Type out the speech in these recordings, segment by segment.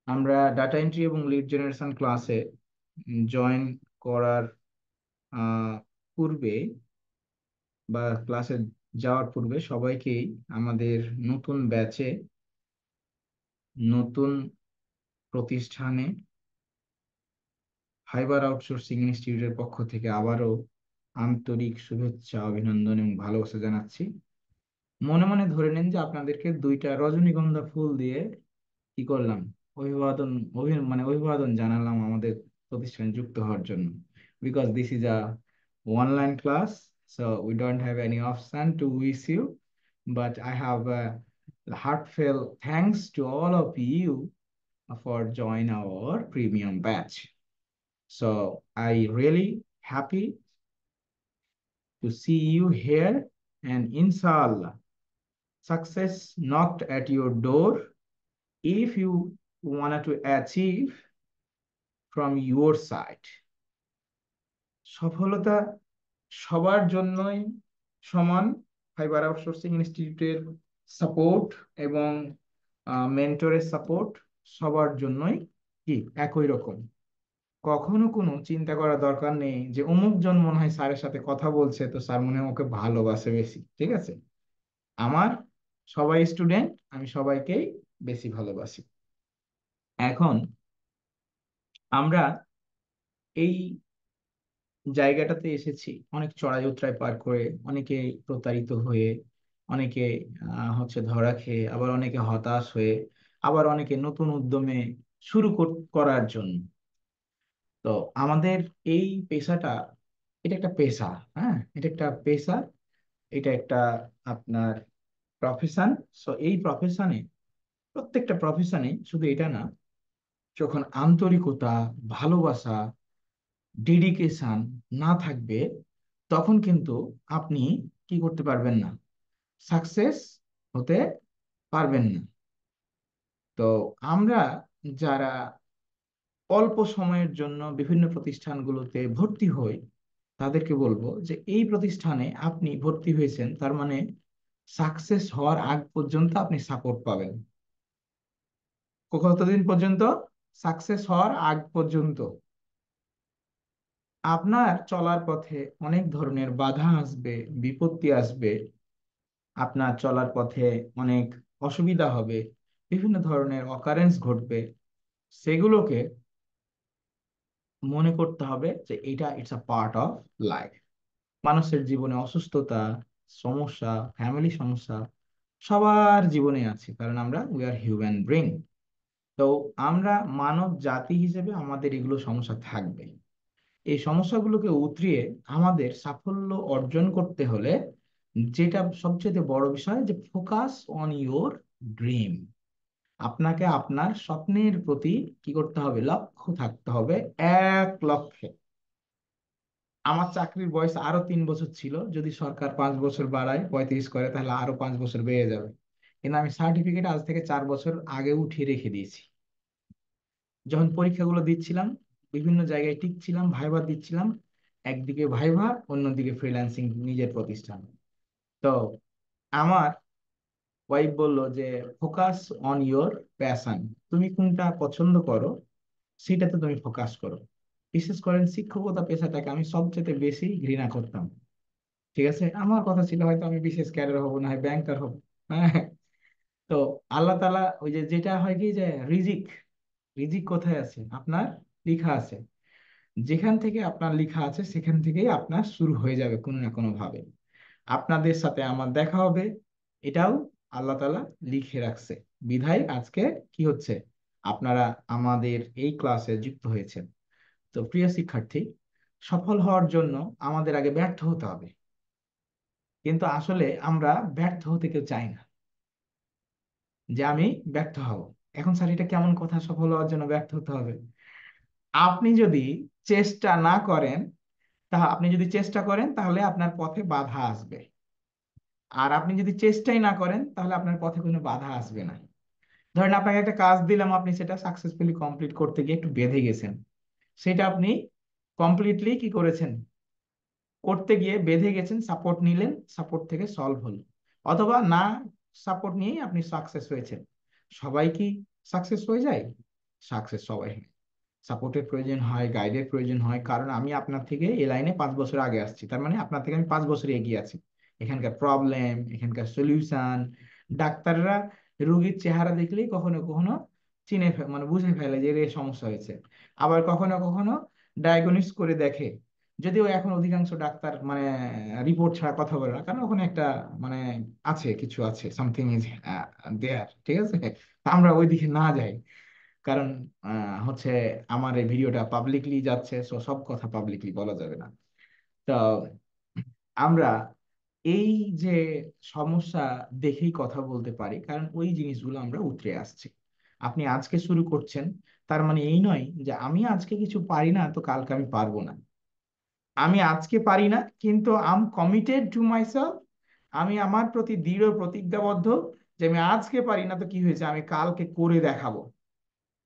আমরা data entry এবং lead generation ক্লাসে জয়েন করার আহ, পূর্বে বা ক্লাসে যাওয়ার পূর্বে সবাইকেই আমাদের নতুন ব্যাচে নতুন প্রতিষ্ঠানে ফাইবার আউটসোর্সিং ইনস্টিটিউটের পক্ষ থেকে আবারও আন্তরিক শুভেচ্ছা, অভিনন্দন এবং ভালোবাসা জানাচ্ছি। মনে মনে ধরে নিন যে আপনাদেরকে দুইটা রজনীগন্ধা ফুল দিয়ে কি করলাম, অভিবাদন অভিবাদন জানালাম আমাদের প্রতিষ্ঠানে যুক্ত হওয়ার জন্য। Because this is a online class, so we don't have any option to wish you, but I have a heartfelt thanks to all of you for join our premium batch. So I really happy to see you here, and inshallah success knocked at your door if you wanted to achieve from your side. সফলতা সবার জন্যই সমান। Fibre outsourcing ইনস্টিটিউটের support এবং মেন্টরের support সবার জন্যই কি একই রকম। কখনো কোনো চিন্তা করার দরকার নেই যে অমুক জন মনে হয় স্যারের সাথে কথা বলছে, তো স্যার মনে হয় ওকে ভালোবাসে বেশি। ঠিক আছে, আমার সবাই স্টুডেন্ট, আমি সবাইকেই বেশি ভালোবাসি। এখন আমরা এই জায়গাটাতে এসেছি অনেক চড়াই উতরাই পার করে, অনেকে প্রতারিত হয়ে, অনেকে হচ্ছে ধরা খেয়ে, আবার অনেকে হতাশ হয়ে, আবার অনেকে নতুন উদ্যমে শুরু করার জন্য। তো আমাদের এই পেশাটা, এটা একটা পেশা। হ্যাঁ, এটা একটা পেশা, এটা একটা আপনার প্রফেশন। সো এই প্রফেশনে, প্রত্যেকটা প্রফেশনে, শুধু এটা না, যখন আন্তরিকতা, ভালোবাসা, ডেডিকেশন না থাকবে, তখন কিন্তু আপনি কি করতে পারবেন না, সাকসেস হতে পারবেন না। তো আমরা যারা অল্প সময়ের জন্য বিভিন্ন প্রতিষ্ঠানগুলোতে ভর্তি হই, তাদেরকে বলবো যে এই প্রতিষ্ঠানে আপনি ভর্তি হয়েছেন, তার মানে সাকসেস হওয়ার আগ পর্যন্ত আপনি সাপোর্ট পাবেন। কতদিন পর্যন্ত? সাকসেস হওয়ার আগ পর্যন্ত। আপনার চলার পথে অনেক ধরনের বাধা আসবে, বিপত্তি আসবে, আপনার চলার পথে অনেক অসুবিধা হবে, বিভিন্ন ধরনের অকারেন্স ঘটবে। সেগুলোকে মনে করতে হবে যে এটা it's a part of life. মানুষের জীবনে অসুস্থতা, সমস্যা, ফ্যামিলি সমস্যা সবার জীবনে আছে, কারণ আমরা উই আর হিউম্যান ব্রেইন। তো আমরা মানব জাতি হিসেবে আমাদের এগুলো সমস্যা থাকবে। এই সমস্যাগুলোকে উতরিয়ে আমাদের সাফল্য অর্জন করতে হলে যেটা সবচেয়ে বড় বিষয়, যে ফোকাস অন ইওর ড্রিম। আপনাকে আপনার স্বপ্নের প্রতি কি করতে হবে, লক্ষ্য থাকতে হবে, এক লক্ষ্যে। আমার চাকরির বয়স আরো 3 বছর ছিল, যদি সরকার 5 বছর বাড়ায়, 35 করে, তাহলে আরো 5 বছর বেড়ে যাবে। কিন্তু আমি সার্টিফিকেট আজ থেকে 4 বছর আগে উঠিয়ে রেখে দিয়েছি। যখন পরীক্ষাগুলো দিচ্ছিলাম, বিভিন্ন জায়গায় টিকছিলাম, ভাইভা দিচ্ছিলাম, একদিকে ভাইভা, অন্যদিকে ফ্রিল্যান্সিং, নিজের প্রতিষ্ঠান। তো আমার ওয়াইফ বলল যে ফোকাস অন ইওর প্যাশন। তুমি কোনটা পছন্দ করো সেটাতে তুমি ফোকাস করো। বিশেষ করে শিক্ষকতা পেশাটাকে আমি সবচেয়ে বেশি ঘৃণা করতাম। ঠিক আছে, আমার কথা ছিল হয়তো আমি বিশেষ ক্যাডার হবো, না হয় ব্যাংকার হবো। হ্যাঁ। তো আল্লাহ তাআলা ওই যে যেটা হয় কি, যে রিজিক, রিজিক কোথায় আছে আপনার, লিখা আছে। যেখান থেকে আপনার লিখা আছে সেখান থেকেই আপনার শুরু হয়ে যাবে কোনো না কোনো ভাবে। আপনাদের সাথে আমার দেখা হবে, এটাও আল্লাহ তাআলা লিখে রাখছে। বিধায় আজকে কি হচ্ছে, আপনারা আমাদের এই ক্লাসে যুক্ত হয়েছেন। তো প্রিয় শিক্ষার্থী, সফল হওয়ার জন্য আমাদের আগে ব্যর্থ হতে হবে। কিন্তু আসলে আমরা ব্যর্থ হতে কেউ চাই না, যে আমি ব্যর্থ হব। এখন স্যার এটা কেমন কথা, সফল হওয়ার জন্য ব্যর্থ হতে হবে? আপনি যদি চেষ্টা না করেন, আপনি যদি চেষ্টা করেন তাহলে আপনার পথে বাধা আসবে। আর আপনি যদি চেষ্টাই না করেন তাহলে আপনার পথে কোনো বাধা আসবে না। ধরেন আপনাকে একটা কাজ দিলাম, আপনি সেটা সাকসেসফুলি কমপ্লিট করতে গিয়ে একটু বেঁধে গেছেন, সেটা আপনি কমপ্লিটলি কি করেছেন, করতে গিয়ে বেঁধে গেছেন, সাপোর্ট নিলেন, সাপোর্ট থেকে সলভ হলো। অথবা না সাপোর্ট নিয়েই আপনি সাকসেস হয়েছেন। সবাই কি সাকসেস হয়ে যায়? সাকসেস সবাই হয়। সাপোর্টের প্রয়োজন হয়, গাইডের প্রয়োজন হয়, কারণ আমি আপনার থেকে এই লাইনে 5 বছর আগে আসছি, তার মানে আপনার থেকে আমি 5 বছর এগিয়ে আছি। এখানকার প্রবলেম, এখানকার সলিউশন, ডাক্তাররা রোগীর চেহারা দেখলেই কখনো কখনো মানে বুঝে ফেলে যে এর এই সমস্যা হয়েছে। আবার কখনো কখনো ডায়াগনোস করে দেখে, যদিও এখন অধিকাংশ ডাক্তার মানে রিপোর্ট ছাড়া কথা বলে না, কারণ ওখানে একটা মানে আছে, কিছু আছে, সামথিং ইজ দেয়ার, ঠিক আছে। তা আমরা ওই দিকে না যাই, কারণ হচ্ছে আমার এই ভিডিওটা পাবলিকলি যাচ্ছে, সো সব কথা পাবলিকলি বলা যাবে না। তো আমরা এই যে সমস্যা দেখেই কথা বলতে পারি, কারণ ওই জিনিসগুলো আমরা উতরে আসছি। আপনি আজকে শুরু করছেন, তার মানে এই নয় যে আমি আজকে কিছু পারি না তো কালকে আমি পারবো না। আমি আজকে পারি না, কিন্তু আম কমিটেড টু মাইসেলফ, আমি আমার প্রতি দৃঢ় প্রতিজ্ঞাবদ্ধ যে আমি আজকে পারি না তো কি হয়েছে, আমি কালকে করে দেখাবো।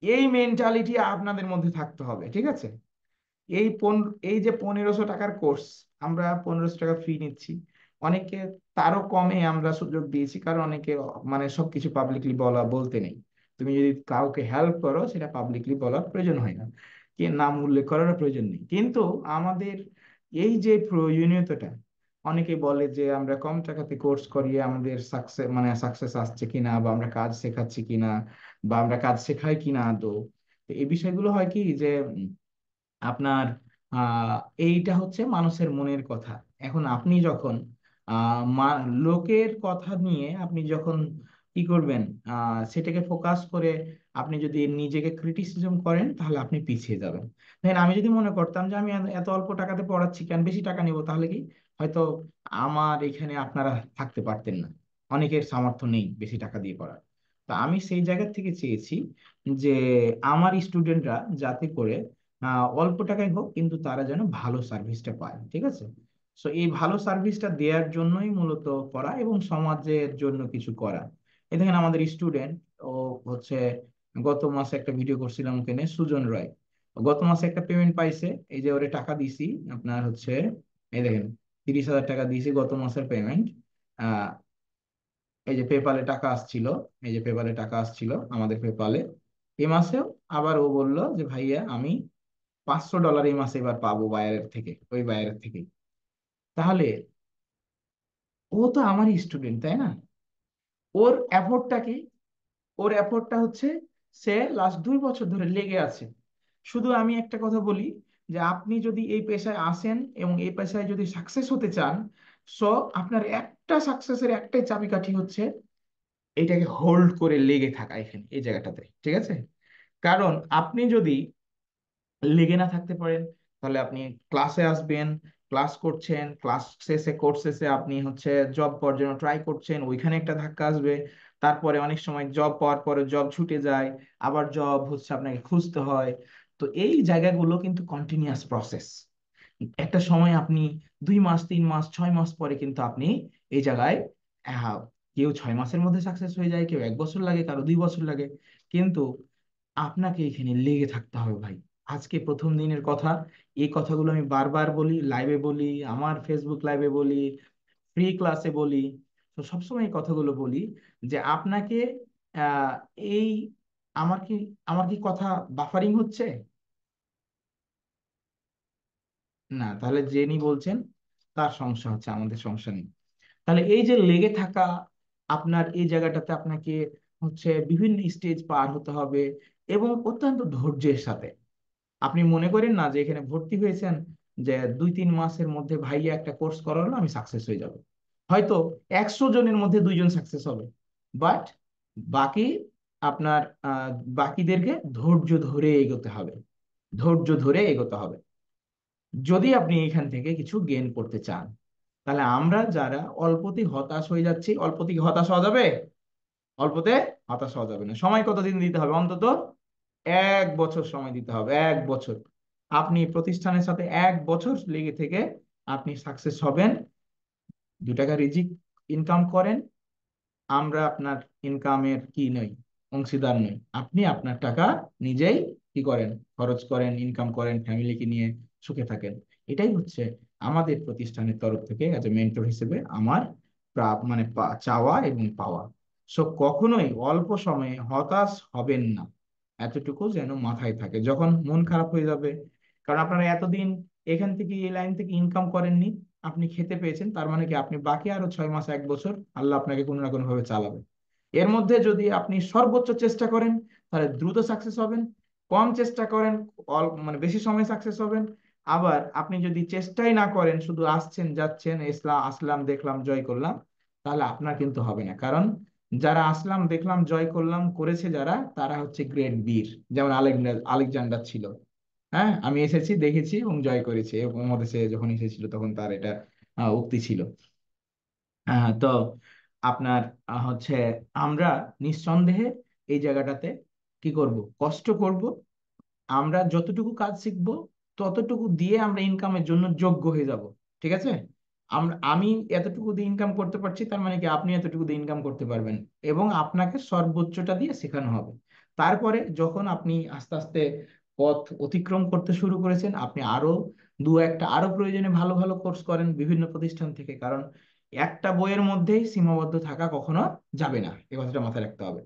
এই মেন্টালিটি আপনাদের মধ্যে থাকতে হবে, ঠিক আছে। এই যে 1500 টাকার কোর্স, আমরা 1500 টাকা ফি নিচ্ছি, অনেকে তারও কমে আমরা সুযোগ দিয়েছি, কারণ অনেকে মানে সবকিছু পাবলিকলি বলতে নেই। তুমি যদি কাউকে হেল্প করো সেটা পাবলিকলি বলার প্রয়োজন হয় না, কি নাম উল্লেখ করারও প্রয়োজন নেই, কিন্তু আমাদের এই যে প্রয়োজনীয়তাটা, অনেকে বলে যে আমরা কম টাকাতে কোর্স করিয়ে আমাদের সাকসেস আসছে কিনা, বা আমরা কাজ শেখাচ্ছি কিনা, বা আমরা কাজ শেখাই কিনা আদৌ। তো এই বিষয়গুলো হয় কি যে আপনার আহ এইটা হচ্ছে মানুষের মনের কথা। এখন আপনি যখন লোকের কথা নিয়ে আপনি যখন কি করবেন, সেটাকে ফোকাস করে আপনি যদি নিজেকে ক্রিটিসিজম করেন, তাহলে আপনি পিছিয়ে যাবেন। দেখেন, আমি যদি মনে করতাম যে আমি এত অল্প টাকাতে পড়াচ্ছি, কেন বেশি টাকা নিব, তাহলে কি হয়তো আমার এখানে আপনারা থাকতে পারতেন না। অনেকের সামর্থ্য নেই বেশি টাকা দিয়ে পড়ার। তো আমি সেই জায়গা থেকে চেয়েছি যে আমার স্টুডেন্টরা যাতে করে অল্প টাকায় হোক, কিন্তু তারা যেন ভালো সার্ভিসটা পায়, ঠিক আছে। সো এই ভালো সার্ভিসটা দেওয়ার জন্যই মূলত করা, এবং সমাজের জন্য কিছু করা। এই দেখেন আমাদের স্টুডেন্ট, ও হচ্ছে গত মাসে একটা ভিডিও করছিলাম ওখানে, সুজন রয়। গত মাসে একটা পেমেন্ট পাইছে, এই যে ওরে টাকা দিছি আপনার হচ্ছে, এই দেখেন 30,000 টাকা দিয়েছি গত মাসের পেমেন্ট। আহ এই যে পেপালে টাকা আসছিল, এই যে পেপালে টাকা আসছিল আমাদের পেপালে। এই মাসেও আবার ও বলল যে ভাইয়া আমি $500 এই মাসে এবার পাবো বায়ারের থেকে, ওই বায়ারের থেকে। তাহলে ও তো আমারই স্টুডেন্ট, তাই না? ওর এফোর্টটা কি? ওর এফোর্টটা হচ্ছে সে লাস্ট 2 বছর ধরে লেগে আছে। শুধু আমি একটা কথা বলি, যে আপনি যদি এই পেশায় আসেন এবং এই পেশায় যদি সাকসেস হতে চান, সো আপনার একটা সাকসেসের একটাই চাবিকাঠি হচ্ছে এটাকে হোল্ড করে লেগে থাকা এখানে এই জায়গাটাতে, ঠিক আছে। কারণ আপনি যদি লেগে না থাকতে পারেন, তাহলে আপনি ক্লাসে আসবেন, ক্লাস করছেন, ক্লাস শেষে কোর্স শেষে আপনি হচ্ছে জব পাওয়ার জন্য ট্রাই করছেন, ওইখানে একটা ধাক্কা আসবে। তারপরে অনেক সময় জব পাওয়ার পরে জব ছুটে যায়, আবার জব হচ্ছে আপনাকে খুঁজতে হয়। তো এই জায়গাগুলো কিন্তু কন্টিনিউয়াস প্রসেস। একটা সময় আপনি 2 মাস, 3 মাস, 6 মাস পরে কিন্তু আপনি এই জায়গায় আহ, কেউ 6 মাসের মধ্যে সাকসেস হয়ে যায়, কেউ 1 বছর লাগে, কারো 2 বছর লাগে। কিন্তু আপনাকে এখানে লেগে থাকতে হবে ভাই। আজকে প্রথম দিনের কথা, এই কথাগুলো আমি বারবার বলি, লাইভে বলি, আমার ফেসবুক লাইভে বলি, ফ্রি ক্লাসে বলি। তো সবসময় এই কথাগুলো বলি যে আপনাকে আহ এই আমার কি আমার কি কথা বাফারিং হচ্ছে? না, তাহলে যিনি বলছেন তার সমস্যা হচ্ছে, আমাদের সমস্যা নেই। তাহলে এই যে লেগে থাকা, আপনার এই জায়গাটাতে আপনাকে হচ্ছে বিভিন্ন স্টেজ পার হতে হবে, এবং অত্যন্ত ধৈর্যের সাথে। আপনি মনে করেন না যে এখানে ভর্তি হয়েছেন, যে 2-3 মাসের মধ্যে ভাইয়া একটা কোর্স করালো আমি সাকসেস হয়ে যাব। হয়তো 100 জনের মধ্যে 2 জন সাকসেস হবে, বাট বাকি আপনার বাকিদেরকে ধৈর্য ধরে এগোতে হবে, ধৈর্য ধরে এগোতে হবে, যদি আপনি এখান থেকে কিছু গেইন করতে চান। তাহলে আমরা যারা অল্পতেই হতাশ হয়ে যাচ্ছি, অল্পতে কি হতাশ হওয়া যাবে? অল্পতে হতাশ হওয়া যাবে না। সময় কতদিন দিতে হবে? অন্তত 1 বছর সময় দিতে হবে, 1 বছর। আপনি প্রতিষ্ঠানের সাথে 1 বছর লেগে থেকে আপনি সাকসেস হবেন। 2 টাকা রিজিক ইনকাম করেন, আমরা আপনার ইনকামের কি নই, অংশীদার নই। আপনি আপনার টাকা নিজেই কি করেন, খরচ করেন, ইনকাম করেন, ফ্যামিলিকে নিয়ে সুখে থাকেন। এটাই হচ্ছে আমাদের প্রতিষ্ঠানের তরফ থেকে অ্যাজ এ মেন্টর হিসেবে আমার মানে চাওয়া এবং পাওয়া। সো কখনোই অল্প সময়ে হতাশ হবেন না। এতটুকু যেন মাথায় থাকে যখন মন খারাপ হয়ে যাবে। কারণ আপনারা এতদিন এখান থেকে এই লাইন থেকে ইনকাম করেননি, আপনি খেতে পেয়েছেন, তার মানে কি আপনি বাকি আরো 6 মাস 1 বছর আল্লাহ আপনাকে কোনো না কোনো ভাবে চালাবে। এর মধ্যে যদি আপনি সর্বোচ্চ চেষ্টা করেন তাহলে দ্রুত সাকসেস হবেন, কম চেষ্টা করেন মানে বেশি সময় সাকসেস হবেন। আবার আপনি যদি চেষ্টাই না করেন, শুধু আসছেন যাচ্ছেন, ইসলাম আসলাম দেখলাম জয় করলাম, তাহলে আপনার কিন্তু হবে না। কারণ যারা আসলাম দেখলাম জয় করলাম করেছে যারা, তারা হচ্ছে গ্রেট বীর। যেমন আলেকজান্ডার ছিল। হ্যাঁ, আমি এসেছি দেখেছি এবং জয় করেছি, এবং মধ্যে যখন এসেছিল তখন তার এটা উক্তি ছিল। তো আপনার হচ্ছে আমরা নিঃসন্দেহে এই জায়গাটাতে কি করব, কষ্ট করব। আমরা যতটুকু কাজ শিখবো ততটুকু দিয়ে আমরা ইনকামের জন্য যোগ্য হয়ে যাব। ঠিক আছে, আমি এতটুকু দিয়ে ইনকাম করতে পারছি, তার মানে কি আপনি এতটুকু দিয়ে ইনকাম করতে পারবেন, এবং আপনাকে সর্বোচ্চটা দিয়ে শেখানো হবে। তারপরে যখন আপনি আস্তে আস্তে পথ অতিক্রম করতে শুরু করেছেন, আপনি আরো দু একটা আরো প্রয়োজনে ভালো ভালো কোর্স করেন বিভিন্ন প্রতিষ্ঠান থেকে। কারণ একটা বইয়ের মধ্যেই সীমাবদ্ধ থাকা কখনো যাবে না, এ কথাটা মাথায় রাখতে হবে।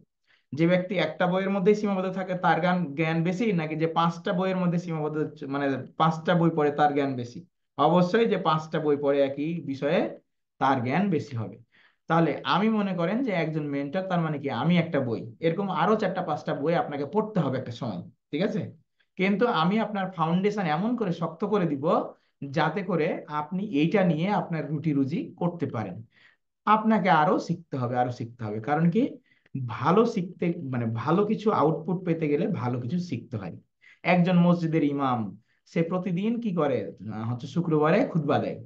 যে ব্যক্তি একটা বইয়ের মধ্যেই সীমাবদ্ধ থাকে তার জ্ঞান জ্ঞান বেশি, নাকি যে 5টা বইয়ের মধ্যে সীমাবদ্ধ মানে 5টা বই পড়ে তার জ্ঞান বেশি? অবশ্যই যে 5টা বই পড়ে একই বিষয়ে তার জ্ঞান বেশি হবে। তাহলে আমি মনে করেন যে একজন মেন্টর, তার মানে কি আমি একটা বই, এরকম আরো 4টা 5টা বই আপনাকে পড়তে হবে একটা সময়। ঠিক আছে, কিন্তু আমি আপনার ফাউন্ডেশন এমন করে শক্ত করে দিব যাতে করে আপনি এইটা নিয়ে আপনার রুটি রুজি করতে পারেন। আপনাকে আরো শিখতে হবে, আরো শিখতে হবে। কারণ কি, ভালো শিখতে মানে ভালো কিছু আউটপুট পেতে গেলে ভালো কিছু শিখতে হয়। একজন মসজিদের ইমাম, সে প্রতিদিন কি করে, হচ্ছে শুক্রবারে খুতবা দেয়।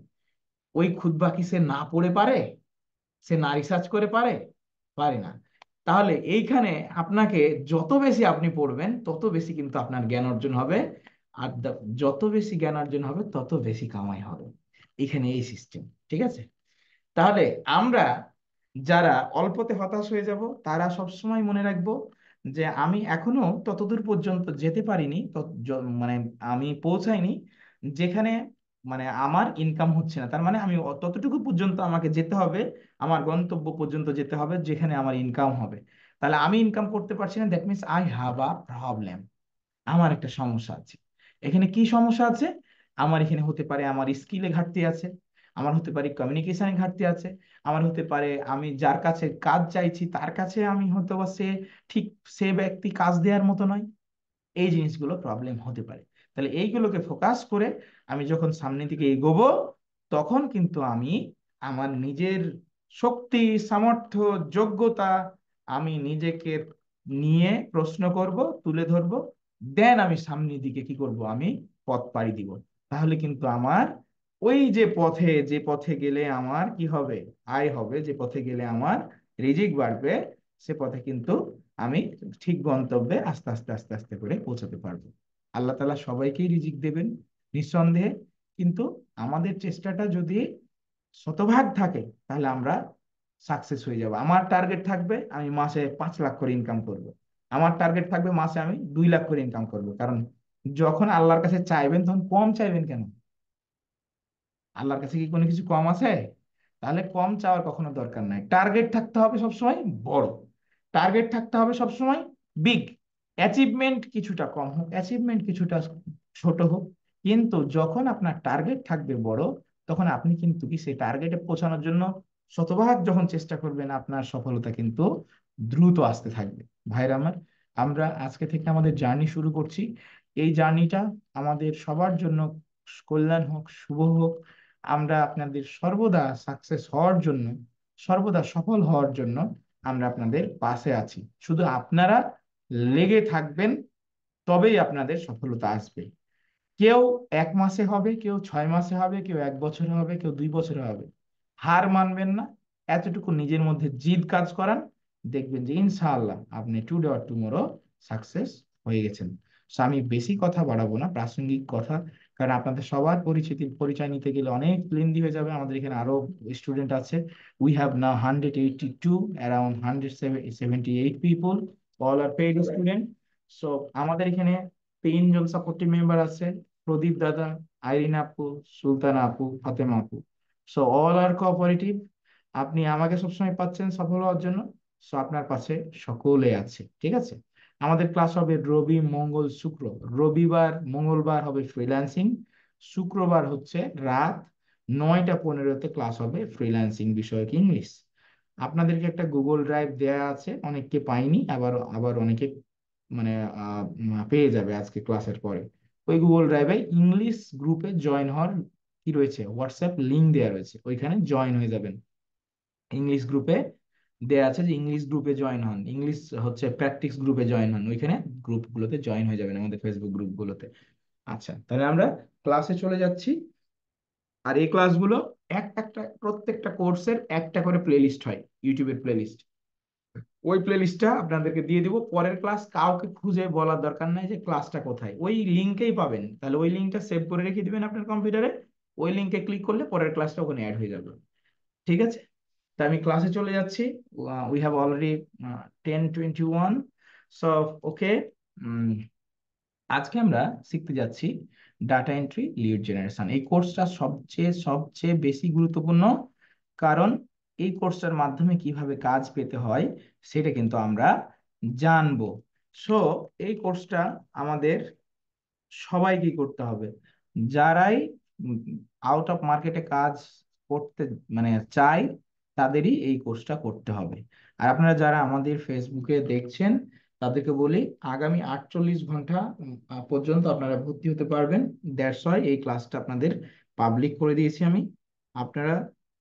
ওই খুতবা কি সে না পড়ে পারে? সে না রিসার্চ করে পারে? পারে না। তাহলে এইখানে আপনাকে যত বেশি আপনি পড়বেন তত বেশি কিন্তু আপনার জ্ঞান অর্জন হবে। আর যত বেশি জ্ঞান অর্জন হবে তত বেশি কামাই হবে। এখানে এই সিস্টেম। ঠিক আছে, তাহলে আমরা যারা অল্পতে হতাশ হয়ে যাব তারা সব সময় মনে রাখবো যে আমি এখনো ততদূর পর্যন্ত যেতে পারিনি, মানে আমি পৌঁছাইনি যেখানে মানে আমার ইনকাম হচ্ছে না। তার মানে আমি ততটুকু পর্যন্ত আমাকে যেতে হবে, আমার গন্তব্য পর্যন্ত যেতে হবে যেখানে আমার ইনকাম হবে। তাহলে আমি ইনকাম করতে পারছি না, that means I have a problem. আমার একটা সমস্যা আছে। এখানে কি সমস্যা আছে? আমার এখানে হতে পারে আমার স্কিলে ঘাটতি আছে, আমার হতে পারে কমিউনিকেশনে ঘাটতি আছে, আমার হতে পারে আমি যার কাছে কাজ চাইছি তার কাছে আমি হয়তো বা সে ঠিক সে ব্যক্তি কাজ দেওয়ার মতো নয়। এই জিনিসগুলো প্রবলেম হতে পারে। তাহলে এইগুলোকে ফোকাস করে আমি যখন সামনের দিকে এগোবো, তখন কিন্তু আমি আমার নিজের শক্তি, সামর্থ্য, যোগ্যতা, আমি নিজেকে নিয়ে প্রশ্ন করব, তুলে ধরবো, দেন আমি সামনের দিকে কি করব, আমি পথ পাড়ি দিব। তাহলে কিন্তু আমার ওই যে পথে গেলে আমার কি হবে, আয় হবে, যে পথে গেলে আমার রিজিক বাড়বে, সে পথে কিন্তু আমি ঠিক গন্তব্যে আস্তে আস্তে আস্তে আস্তে করে পৌঁছাতে পারবো। আল্লাহ তাআলা সবাইকেই রিজিক দেবেন নিঃসন্দেহে, কিন্তু আমাদের চেষ্টাটা যদি শতভাগ থাকে তাহলে আমরা সাকসেস হয়ে যাব। আমার টার্গেট থাকবে আমি মাসে 5 লাখ করে ইনকাম করব, আমার টার্গেট থাকবে মাসে আমি 2 লাখ করে ইনকাম করব। কারণ যখন আল্লাহর কাছে চাইবেন তখন কম চাইবেন কেন? আল্লাহর কাছে কি কোনো কিছু কম আছে? তাহলে কম চাওয়ার কখনো দরকার নাই। টার্গেট থাকতে হবে সবসময় বড়, টার্গেট থাকতে হবে সবসময় বিগ। অ্যাচিভমেন্ট কিছুটা কম হোক, অ্যাচিভমেন্ট কিছুটা ছোট হোক, কিন্তু যখন আপনার টার্গেট থাকবে বড়, তখন আপনি কিন্তু কি সেই টার্গেটে পৌঁছানোর জন্য শতভাগ যখন চেষ্টা করবেন, আপনার সফলতা কিন্তু দ্রুত আসতে থাকবে। ভাইরা আমার, আমরা আজকে থেকে আমাদের জার্নি শুরু করছি। এই জার্নিটা আমাদের সবার জন্য কল্যাণ হোক, শুভ হোক। আমরা আপনাদের সর্বদা সাকসেস হওয়ার জন্য, সর্বদা সফল হওয়ার জন্য আমরা আপনাদের পাশে আছি। শুধু আপনারা লেগে থাকবেন, তবেই আপনাদের সফলতা আসবে। কেউ 1 মাসে হবে, কেউ 6 মাসে হবে, কেউ 1 বছরে হবে, কেউ 2 বছরে হবে। হার মানবেন না, এতটুকু নিজের মধ্যে জিদ কাজ করান, দেখবেন যে ইনশাআল্লাহ আপনি টুডে অর টুমরো সাকসেস হয়ে গেছেন। So, আমি বেশি কথা বাড়াবো না, প্রাসঙ্গিক কথা, কারণ আপনাদের সবার পরিচয় নিতে গেলে অনেক লেন্দি হয়ে যাবে। আমাদের এখানে আরো স্টুডেন্ট আছে। We have now 182, around 178 people, all are paid student. So আমাদের এখানে 3 জন সাপোর্টিভ মেম্বার আছে, প্রদীপ দাদা, আইরিন আপু, সুলতানা আপু, ফাতেমা আপু। সো অল আর কোঅপারেটিভ। আপনি আমাকে সবসময় পাচ্ছেন সফল হওয়ার জন্য। সো আপনার পাশে সকলে আছে। ঠিক আছে, আমাদের ক্লাস হবে রবি মঙ্গল শুক্র। রবিবার মঙ্গলবার হবে ফ্রিল্যান্সিং, শুক্রবার হচ্ছে রাত 9টা 15-তে ক্লাস হবে ফ্রিল্যান্সিং বিষয়ক ইংলিশ। আপনাদেরকে একটা গুগল ড্রাইভ দেয়া আছে, অনেককে পাইনি, আবার আবার অনেকে মানে পেয়ে যাবে আজকে ক্লাসের পরে। ওই গুগল ড্রাইভে ইংলিশ গ্রুপে জয়েন হওয়ার কি রয়েছে, হোয়াটসঅ্যাপ লিংক দেওয়া রয়েছে, ওইখানে জয়েন হয়ে যাবেন। ইংলিশ গ্রুপে দেয়া আছে যে ইংলিশ গ্রুপে জয়েন হন, ইংলিশ হচ্ছে প্র্যাকটিস গ্রুপে জয়েন হন, ওইখানে গ্রুপগুলোতে জয়েন হয়ে যাবেন, আমাদের ফেসবুক গ্রুপগুলোতে। আচ্ছা, তাহলে আমরা ক্লাসে চলে যাচ্ছি। আর এই ক্লাসগুলো একটা একটা প্রত্যেকটা কোর্সের একটা করে প্লেলিস্ট হয়, ইউটিউবের প্লেলিস্ট। ওই প্লেলিস্টটা আপনাদেরকে দিয়ে দিব। পরের ক্লাস কাউকে খুঁজে বলার দরকার নাই যে ক্লাসটা কোথায়, ওই লিঙ্কেই পাবেন। তাহলে ওই লিঙ্কটা সেভ করে রেখে দিবেন আপনার কম্পিউটারে, ওই লিঙ্কে ক্লিক করলে পরের ক্লাসটা ওখানে অ্যাড হয়ে যাবে। ঠিক আছে, তা আমি ক্লাসে চলে যাচ্ছি। We have already 10:21। So okay, আজকে আমরা শিখতে যাচ্ছি ডাটা এন্ট্রি লিড জেনারেশন। এই কোর্সটা সবচেয়ে সবচেয়ে বেশি গুরুত্বপূর্ণ, কারণ এই কোর্সটার মাধ্যমে কিভাবে কাজ পেতে হয় সেটা কিন্তু আমরা জানবো। সো এই কোর্সটা আমাদের সবাইকে করতে হবে, যারাই আউট অফ মার্কেটে কাজ করতে মানে চাই, তাদেরই এই কোর্সটা করতে হবে। আর আপনারা যারা আমাদের ফেসবুকে দেখছেন, তাদেরকে বলি আগামী 48 ঘন্টা পর্যন্ত আপনারা ভর্তি হতে পারবেন। দ্যাটস ওয়াই এই ক্লাসটা আপনাদের পাবলিক করে দিয়েছি আমি। আপনারা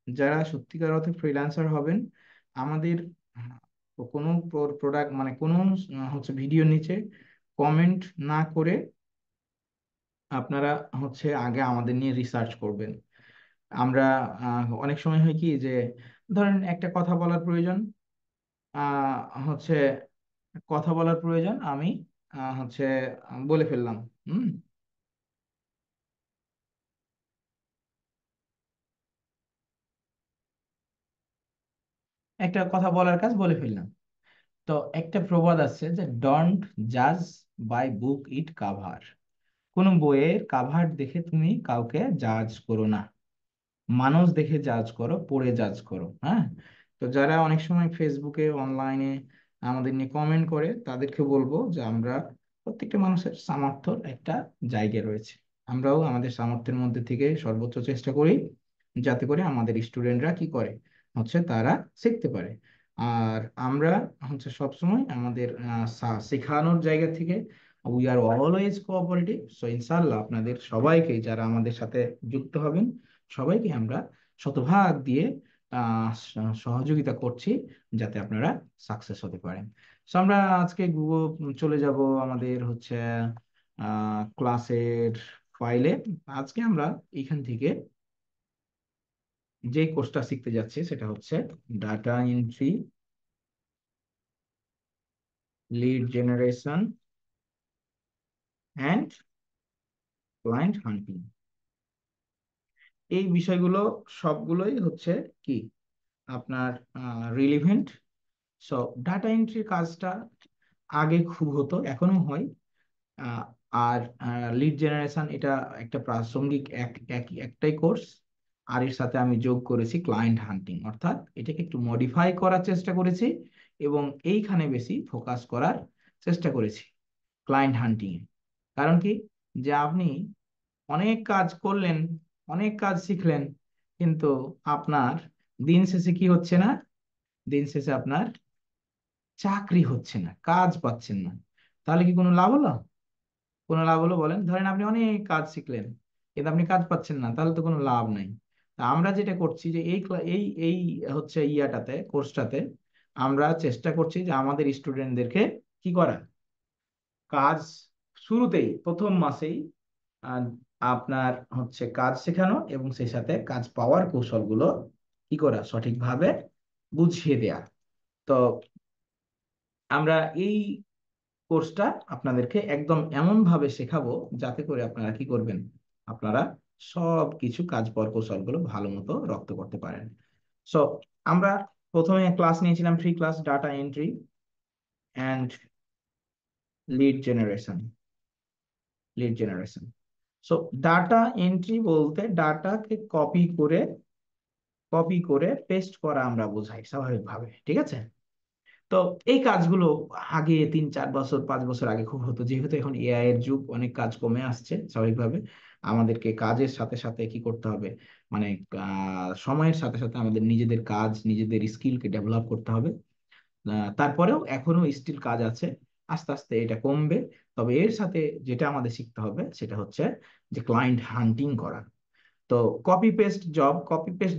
যারা সত্যিকার অর্থে ফ্রিল্যান্সার হবেন, আমাদের কোনো প্রোডাক্ট মানে কোনো হচ্ছে ভিডিওর নিচে কমেন্ট না করে আপনারা হচ্ছে আগে আমাদের নিয়ে রিসার্চ করবেন। আমরা অনেক সময় হয় কি যে, ধরেন একটা কথা বলার প্রয়োজন, হচ্ছে কথা বলার প্রয়োজন, আমি হচ্ছে বলে ফেললাম। হুম, একটা কথা বলার কাজ বলে ফেললাম। তো একটা প্রবাদ আছে যে ডোন্ট জাজ বাই বুক ইট কাভার। কোনো বইয়ের কাভার দেখে তুমি কাউকে জাজ করো না, মানুষ দেখে জাজ করো, পড়ে জাজ করো। হ্যাঁ, তো যারা অনেক সময় ফেসবুকে অনলাইনে আমাদের নিয়ে কমেন্ট করে, তাদেরকে বলবো যে আমরা প্রত্যেকটা মানুষের সামর্থ্যর একটা জায়গা রয়েছে। আমরাও আমাদের সামর্থ্যের মধ্যে থেকে সর্বোচ্চ চেষ্টা করি যাতে করে আমাদের স্টুডেন্টরা কি করে, হচ্ছে তারা শিখতে পারে। আর আমরা হচ্ছে সবসময় আমাদের শেখানোর জায়গা থেকে we are always cooperative. So ইনশাল্লাহ আপনাদের সবাইকে, যারা আমাদের সাথে যুক্ত হবেন, সবাইকে আমরা শতভাগ দিয়ে সহযোগিতা করছি যাতে আপনারা সাকসেস হতে পারেন। সো আমরা আজকে গুগল চলে যাব আমাদের হচ্ছে ক্লাসের ফাইলে। আজকে আমরা এখান থেকে যে কোর্সটা শিখতে যাচ্ছি সেটা হচ্ছে data entry lead generation and client হান্টিং। এই বিষয়গুলো সবগুলোই হচ্ছে কি আপনার রিলিভেন্ট। সো ডাটা এন্ট্রির কাজটা আগে খুব হতো, এখনো হয়। আহ, আর লিড জেনারেশন এটা একটা প্রাসঙ্গিক একটাই কোর্স। আর এর সাথে আমি যোগ করেছি ক্লায়েন্ট হান্টিং, অর্থাৎ এটাকে একটু মডিফাই করার চেষ্টা করেছি এবং এইখানে বেশি ফোকাস করার চেষ্টা করেছি, ক্লায়েন্ট হান্টিং এ। কারণ কি, যে আপনি অনেক কাজ করলেন, অনেক কাজ শিখলেন, কিন্তু আপনার দিন শেষে কি হচ্ছে না, দিন শেষে আপনার চাকরি হচ্ছে না, কাজ পাচ্ছেন না। তাহলে কি কোনো লাভ হলো? কোনো লাভ হলো বলেন? ধরেন আপনি অনেক কাজ শিখলেন কিন্তু আপনি কাজ পাচ্ছেন না, তাহলে তো কোনো লাভ নাই। তা আমরা যেটা করছি যে এই হচ্ছে কোর্সটাতে আমরা চেষ্টা করছি যে আমাদের স্টুডেন্টদেরকে কি করা, কাজ শুরুতেই প্রথম মাসেই আহ, আপনার হচ্ছে কাজ শেখানো এবং সেই সাথে কাজ পাওয়ার কৌশলগুলো কি করা, সঠিকভাবে বুঝিয়ে দেয়া। তো আমরা এই কোর্সটা আপনাদেরকে একদম এমন ভাবে শেখাবো যাতে করে আপনারা কি করবেন, আপনারা সব কিছু কাজ পাওয়ার কৌশলগুলো ভালো মতো রপ্ত করতে পারেন। সো আমরা প্রথমে ক্লাস নিয়েছিলাম, free class, data entry and lead generation. So data entry বলতে ডাটাকে কপি করে পেস্ট করা আমরা বোঝাই স্বাভাবিকভাবে, ঠিক আছে? তো এই কাজগুলো আগে 3-4 বছর 5 বছর আগে খুব হতো, যেহেতু এখন AI 3-4 বছর 5 বছর আগে খুব হতো, যেহেতু এখন AI এর যুগ, অনেক কাজ কমে আসছে স্বাভাবিকভাবে। আমাদেরকে কাজের সাথে সাথে কি করতে হবে, মানে সময়ের সাথে সাথে আমাদের নিজেদের কাজ, নিজেদের স্কিলকে ডেভেলপ করতে হবে। তারপরেও এখনো স্টিল কাজ আছে, আস্তে আস্তে এটা কমবে। তবে এর সাথে যেটা আমাদের শিখতে হবে সেটা হচ্ছে যে ক্লায়েন্ট হান্টিং করা। তো কপি পেস্ট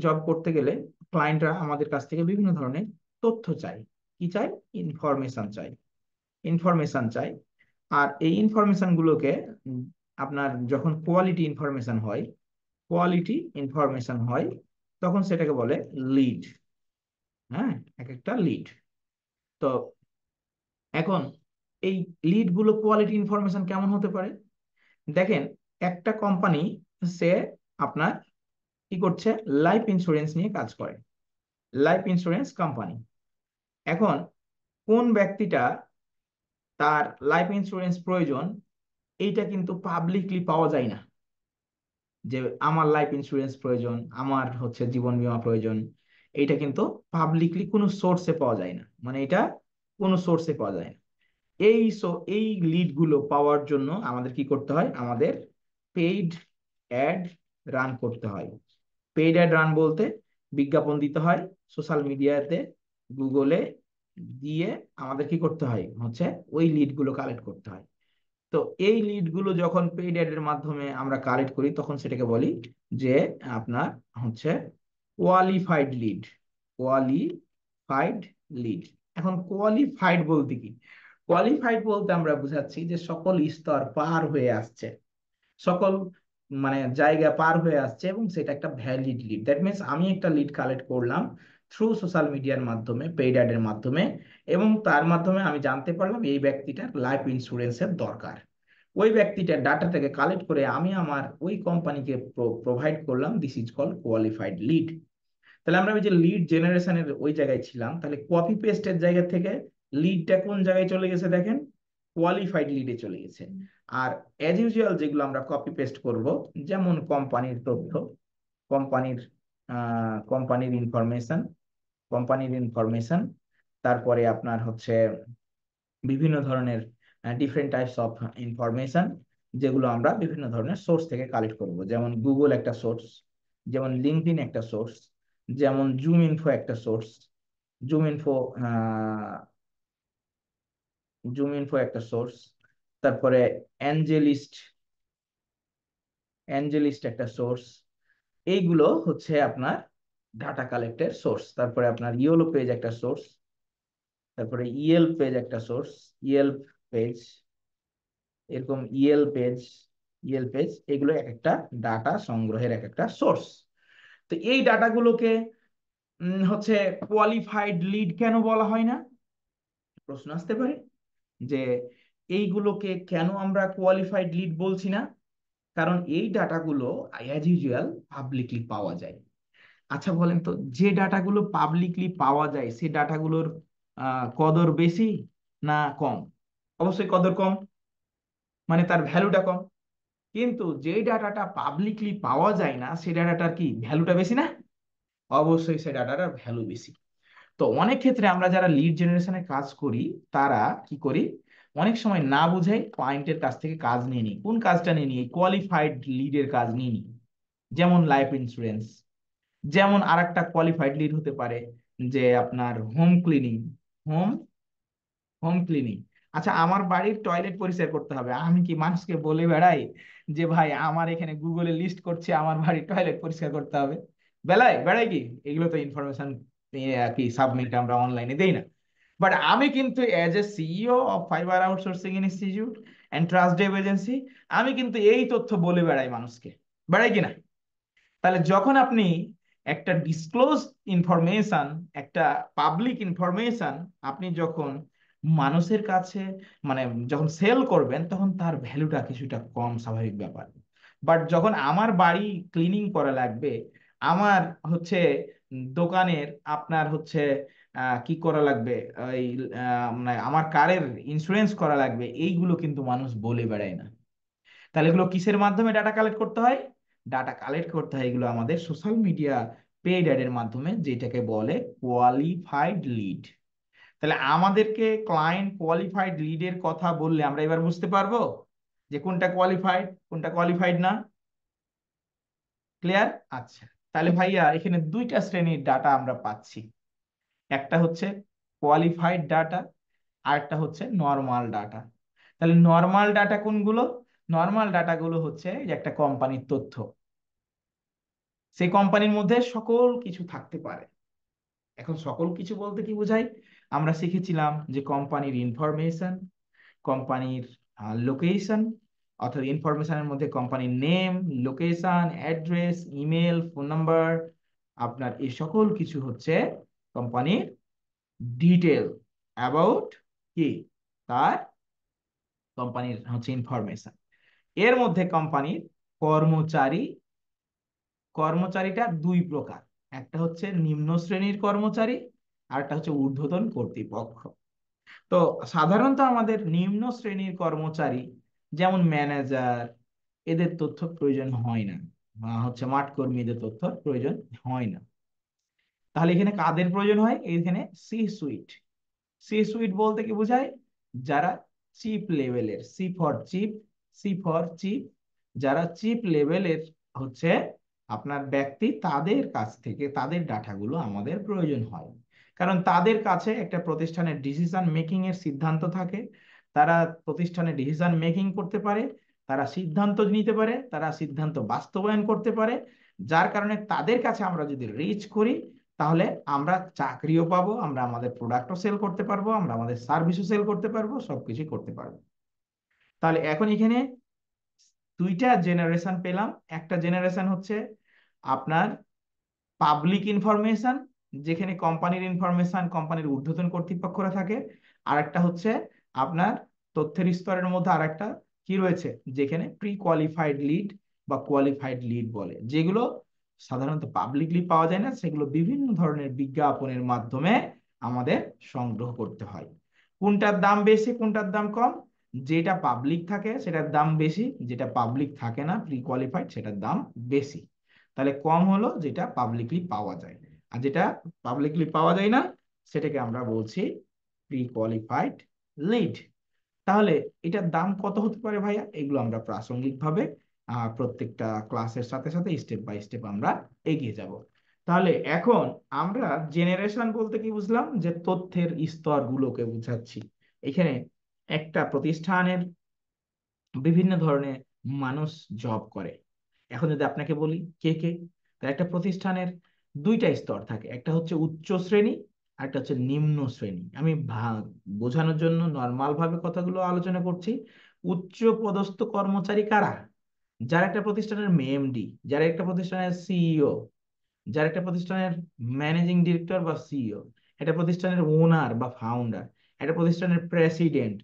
জব করতে গেলে ক্লায়েন্টরা আমাদের কাছ থেকে বিভিন্ন ধরনের তথ্য চাই। কি চাই? ইনফরমেশন চাই। ইনফরমেশন চাই। আর এই ইনফরমেশন গুলোকে উম, আপনার যখন কোয়ালিটি ইনফরমেশন হয়, তখন সেটাকে বলে লিড। হ্যাঁ, এক একটা লিড। তো এখন এই লিড গুলো কোয়ালিটি ইনফরমেশন কেমন হতে পারে? দেখেন, একটা কোম্পানি, সে আপনার কি করছে, লাইফ ইন্স্যুরেন্স নিয়ে কাজ করে, লাইফ ইন্স্যুরেন্স কোম্পানি। এখন কোন ব্যক্তিটা তার লাইফ ইন্স্যুরেন্স প্রয়োজন, এইটা কিন্তু পাবলিকলি পাওয়া যায় না। যে আমার লাইফ ইন্স্যুরেন্স প্রয়োজন, আমার হচ্ছে জীবন বীমা প্রয়োজন, এইটা কিন্তু পাবলিকলি কোনো সোর্সে পাওয়া যায় না, মানে এটা কোনো সোর্সে পাওয়া যায় না। এই লিড গুলো পাওয়ার জন্য আমাদের কি করতে হয়? আমাদের পেইড অ্যাড রান করতে হয়। পেইড অ্যাড রান বলতে বিজ্ঞাপন দিতে হয় সোশ্যাল মিডিয়াতে, গুগলে দিয়ে আমাদের কি করতে হয় হচ্ছে ওই লিড গুলো কালেক্ট করতে হয়। তো এই লিড গুলো যখন পেইড অ্যাড এর মাধ্যমে আমরা কালেক্ট করি, তখন সেটাকে বলি যে আপনার হচ্ছে কোয়ালিফাইড লিড। Qualified lead. এখন কোয়ালিফাইড বলতে কি? কোয়ালিফাইড বলতে আমরা বুঝাচ্ছি যে সকল স্তর পার হয়ে আসছে, সকল মানে জায়গা পার হয়ে আসছে, এবং সেটা একটা ভ্যালিড লিড। দ্যাট মিনস আমি একটা লিড কালেক্ট করলাম থ্রু সোশ্যাল মিডিয়ার মাধ্যমে, পেইড অ্যাডের মাধ্যমে, এবং তার মাধ্যমে আমি জানতে পারলাম এই ব্যক্তিটার লাইফ ইন্স্যুরেন্সের দরকার। ওই ব্যক্তিটার ডাটাটাকে কালেক্ট করে আমি আমার ওই কোম্পানিকে প্রোভাইড করলাম। This is call qualified lead. তাহলে আমরা ওই যে লিড জেনারেশনের ওই জায়গায় ছিলাম, তাহলে কপি পেস্টের জায়গা থেকে লিডটা কোন জায়গায় চলে গেছে দেখেন, কোয়ালিফাইড লিডে চলে গেছে। আর অ্যাজ ইউজুয়াল যেগুলো আমরা কপি পেস্ট করব, যেমন কোম্পানির তথ্য, কোম্পানির কোম্পানির ইনফরমেশন, কোম্পানির ইনফরমেশন তারপরে আপনার হচ্ছে বিভিন্ন ধরনের ডিফারেন্ট টাইপস অফ ইনফরমেশন, যেগুলো আমরা বিভিন্ন ধরনের সোর্স থেকে কালেক্ট করব। যেমন গুগল একটা সোর্স, যেমন লিঙ্কডইন একটা সোর্স, যেমন জুম ইনফো একটা source. Zoom info zoom info একটা সোর্স। তারপরে অ্যাঞ্জেলিস্ট অ্যাঞ্জেলিস্ট একটা সোর্স। এইগুলো হচ্ছে আপনার ডাটা কালেক্টের সোর্স। তারপরে আপনার ইয়েলো পেজ একটা সোর্স। তারপরে ইয়েল পেজ একটা সোর্স। ইয়েল পেজ, এরকম ইয়েল পেজ এগুলো এক একটা ডাটা সংগ্রহের এক একটা সোর্স। তো এই ডাটাগুলোকে হচ্ছে কোয়ালিফাইড লিড কেন বলা হয় না? প্রশ্ন আসতে পারে যে এইগুলোকে কেন আমরা কোয়ালিফাইড লিড বলছি না? কারণ এই ডাটাগুলো অ্যাজ ইউজুয়াল পাবলিকলি পাওয়া যায়। আচ্ছা বলেন তো, যে ডাটাগুলো পাবলিকলি পাওয়া যায় সেই ডাটাগুলোর কদর বেশি না কম? অবশ্যই কদর কম, মানে তার ভ্যালুটা কম। কিন্তু যে ডাটাটা পাবলিকলি পাওয়া যায় না সেই ডাটাটার কি ভ্যালুটা বেশি না? অবশ্যই সেই ডাটাটার ভ্যালু বেশি। তো অনেক ক্ষেত্রে আমরা যারা লিড জেনারেশনে কাজ করি, তারা কি করি, অনেক সময় না বুঝে ক্লায়েন্টের কাছ থেকে কাজ নিয়ে নিই। কোন কাজটা নিয়ে নিই? কোয়ালিফাইড লিডের কাজ নিয়ে নিই। যেমন লাইফ ইন্স্যুরেন্স। যেমন আরেকটা কোয়ালিফাইড লিড হতে পারে যে আপনার home cleaning. Home home cleaning. আচ্ছা, আমার বাড়ির টয়লেট পরিষ্কার করতে হবে, আমি কি মানুষকে বলে বেড়াই যে ভাই আমার এখানে গুগলে লিস্ট করছে আমার বাড়ির টয়লেট পরিষ্কার করতে হবে? বেলায় বেড়াই কি? এগুলো তো ইনফরমেশন কি সাবমিট আমরা অনলাইনে দেই না। বাট আমি কিন্তু as a CEO of fibre outsourcing institute and trust Dave agency, আমি কিন্তু এই তথ্য বলে বেড়াই মানুষকে। বেড়াই কিনা? তাহলে যখন আপনি একটা ডিসক্লোজ ইনফরমেশন, একটা পাবলিক ইনফরমেশন আপনি যখন মানুষের কাছে, মানে যখন সেল করবেন, তখন তার ভ্যালুটা কিছুটা কম, স্বাভাবিক ব্যাপার। বাট যখন আমার বাড়ি ক্লিনিং করা লাগবে, আমার হচ্ছে দোকানের আপনার হচ্ছে কি করা লাগবে, এই মানে আমার কারের ইন্স্যুরেন্স করা লাগবে, এইগুলো কিন্তু মানুষ বলে বেড়ায় না। তাহলে এগুলো কিসের মাধ্যমে ডাটা কালেক্ট করতে হয়? ডাটা কালেক্ট করতে হয় এগুলো আমাদের সোশ্যাল মিডিয়া পেইড অ্যাড এর মাধ্যমে, যেটাকে বলে কোয়ালিফাইড লিড। তাহলে আমাদেরকে ক্লায়েন্ট কোয়ালিফাইড লিডের কথা বললে আমরা এবার বুঝতে পারবো যে কোনটা কোয়ালিফাইড কোনটা কোয়ালিফাইড না। ক্লিয়ার? আচ্ছা, তাহলে ভাইয়া এখানে দুইটা শ্রেণীর ডাটা আমরা পাচ্ছি, একটা হচ্ছে কোয়ালিফাইড ডাটা আর একটা হচ্ছে নর্মাল ডাটা। তাহলে নর্মাল ডাটা কোনগুলো? নর্মাল ডাটাগুলো হচ্ছে যে একটা কোম্পানির তথ্য, সেই কোম্পানির মধ্যে সকল কিছু থাকতে পারে। এখন সকল কিছু বলতে কি বোঝায়? আমরা শিখেছিলাম যে কোম্পানির ইনফরমেশন, কোম্পানির লোকেশন, অর্থাৎ ইনফরমেশনের মধ্যে কোম্পানির name, location, address, email, phone number, আপনার এই সকল কিছু হচ্ছে কোম্পানির ডিটেল অ্যাবাউট কি তার কোম্পানির হচ্ছে ইনফরমেশন। এর মধ্যে কোম্পানির কর্মচারী, কর্মচারীটা দুই প্রকার, একটা হচ্ছে নিম্ন শ্রেণীর কর্মচারী আর একটা হচ্ছে ঊর্ধ্বতন কর্তৃপক্ষ। তো সাধারণত আমাদের নিম্ন শ্রেণীর কর্মচারী যেমন ম্যানেজার, এদের তথ্য প্রয়োজন হয় না, বা হচ্ছে মাঠ কর্মীদের তথ্য প্রয়োজন হয় না। তাহলে এখানে কাদের প্রয়োজন হয়? এখানে সি সুইট। সি সুইট বলতে কি বোঝায়? যারা চিপ লেভেলের, C for cheap, C for cheap, যারা চিপ লেভেলের হচ্ছে আপনার ব্যক্তি, তাদের কাছ থেকে তাদের ডাটাগুলো আমাদের প্রয়োজন হয়। কারণ তাদের কাছে একটা প্রতিষ্ঠানের ডিসিশন মেকিং এর সিদ্ধান্ত থাকে, তারা প্রতিষ্ঠানে ডিসিশন মেকিং করতে পারে, তারা সিদ্ধান্ত নিতে পারে, তারা সিদ্ধান্ত বাস্তবায়ন করতে পারে। যার কারণে তাদের কাছে আমরা যদি রিচ করি, তাহলে আমরা চাকরিও পাবো, আমরা আমাদের প্রোডাক্টও সেল করতে পারবো, আমরা আমাদের সার্ভিসও সেল করতে পারবো, সবকিছু করতে পারবো। তাহলে এখন এখানে দুইটা জেনারেশন পেলাম। একটা জেনারেশন হচ্ছে আপনার পাবলিক ইনফরমেশন, যেখানে কোম্পানির ইনফরমেশন কোম্পানির ঊর্ধ্বতন কর্তৃপক্ষরা থাকে। আর একটা হচ্ছে আপনার তথ্যের স্তরের মধ্যে আর একটা কি রয়েছে, যেখানে প্রি কোয়ালিফাইড লিড বা কোয়ালিফাইড লিড বলে, যেগুলো সাধারণত পাবলিকলি পাওয়া যায় না, সেগুলো বিভিন্ন ধরনের বিজ্ঞাপনের মাধ্যমে আমাদের সংগ্রহ করতে হয়। কোনটার দাম বেশি কোনটার দাম কম? যেটা পাবলিক থাকে সেটার দাম বেশি, যেটা পাবলিক থাকে না প্রি কোয়ালিফাইড সেটার দাম বেশি। তাহলে কম হলো যেটা পাবলিকলি পাওয়া যায়, আর যেটা পাবলিকলি পাওয়া যায় না সেটাকে আমরা বলছি প্রি কোয়ালিফাইড লিড। তাহলে এটার দাম কত হতে পারে ভাইয়া? এগুলো আমরা প্রাসঙ্গিকভাবে প্রত্যেকটা ক্লাসের সাথে সাথে স্টেপ বাই স্টেপ আমরা এগিয়ে যাব। তাহলে এখন আমরা জেনারেশন বলতে কি বুঝলাম? যে তথ্যের স্তরগুলোকে বুঝাচ্ছি। এখানে একটা প্রতিষ্ঠানের বিভিন্ন ধরনের মানুষ জব করে। এখন যদি আপনাকে বলি কে কে, তাহলে একটা প্রতিষ্ঠানের দুইটা স্তর থাকে, একটা হচ্ছে উচ্চ শ্রেণী আর একটা হচ্ছে নিম্ন শ্রেণী। আমি বোঝানোর জন্য নর্মাল ভাবে কথাগুলো আলোচনা করছি। উচ্চ পদস্থ কর্মচারী কারা? যারা একটা প্রতিষ্ঠানের এমডি, যারা একটা প্রতিষ্ঠানের সিইও, যার একটা প্রতিষ্ঠানের ম্যানেজিং ডিরেক্টর বা সিইও, একটা প্রতিষ্ঠানের ওনার বা ফাউন্ডার, একটা প্রতিষ্ঠানের প্রেসিডেন্ট,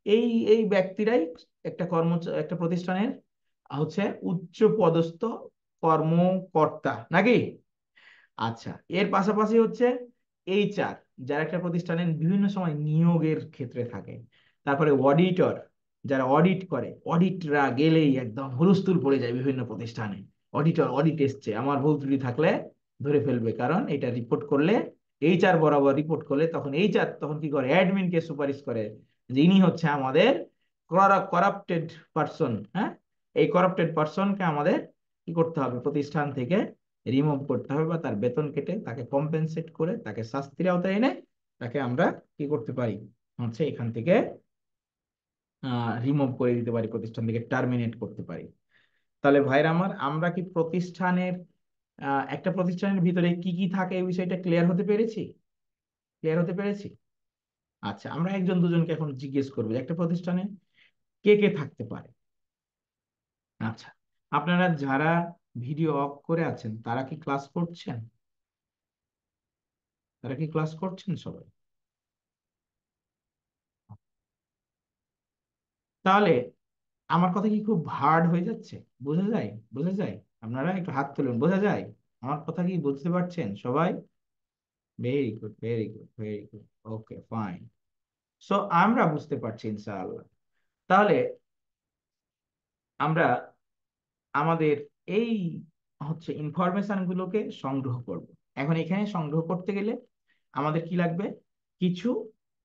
এই এই ব্যক্তিরাই একটা প্রতিষ্ঠানের হচ্ছে উচ্চ পদস্থ কর্মকর্তা নাকি? আচ্ছা, এর পাশাপাশি হচ্ছে এইচআর, যারা একটা প্রতিষ্ঠানের বিভিন্ন সময় নিয়োগের ক্ষেত্রে থাকে। তারপরে অডিটর, যারা অডিট করে, অডিটরা গেলেই একদম হুলস্থুল পড়ে যায় বিভিন্ন প্রতিষ্ঠানে। অডিটর অডিট এসছে, আমার ভুল ত্রুটি থাকলে ধরে ফেলবে, কারণ এটা রিপোর্ট করলে, এইচআর বরাবর রিপোর্ট করলে, তখন এইচআর তখন কি করে, অ্যাডমিনকে সুপারিশ করে যে ইনি হচ্ছে আমাদের করাপ্টেড পারসন। হ্যাঁ, এই করাপ্টেড পারসনকে আমাদের কি করতে হবে, প্রতিষ্ঠান থেকে রিমুভ করতে হবে, বা তার বেতন কেটে তাকে কম্পেনসেট করে তাকে শাস্তির আওতায় এনে তাকে আমরা কি করতে পারি, হচ্ছে এখান থেকে রিমুভ করে দিতে পারি, প্রতিষ্ঠান থেকে টার্মিনেট করতে পারি। তাহলে ভাইরা আমার, আমরা কি প্রতিষ্ঠানের একটা প্রতিষ্ঠানের ভিতরে কি কি থাকে এই বিষয়টা ক্লিয়ার হতে পেরেছি? ক্লিয়ার হতে পেরেছি? আচ্ছা, আমরা একজন দুজনকে এখন জিজ্ঞেস করবো যে একটা প্রতিষ্ঠানে কে কে থাকতে পারে। আচ্ছা, আপনারা যারা ভিডিও অফ করে আছেন তারা কি ক্লাস করছেন? তারা কি ক্লাস করছেন সবাই? তাহলে আমার কথা কি খুব হার্ড হয়ে যাচ্ছে? বোঝা যায়? বোঝা যায়? আপনারা একটু হাত তুলুন, বোঝা যায় আমার কথা কি বুঝতে পারছেন সবাই? Very good, very good, very good. Okay, fine. So আমরা বুঝতে পারছি ইনশাআল্লাহ। তাহলে আমরা আমাদের এই হচ্ছে ইনফরমেশন গুলোকে সংগ্রহ করব। এখন এখানে সংগ্রহ করতে গেলে আমাদের কি লাগবে? কিছু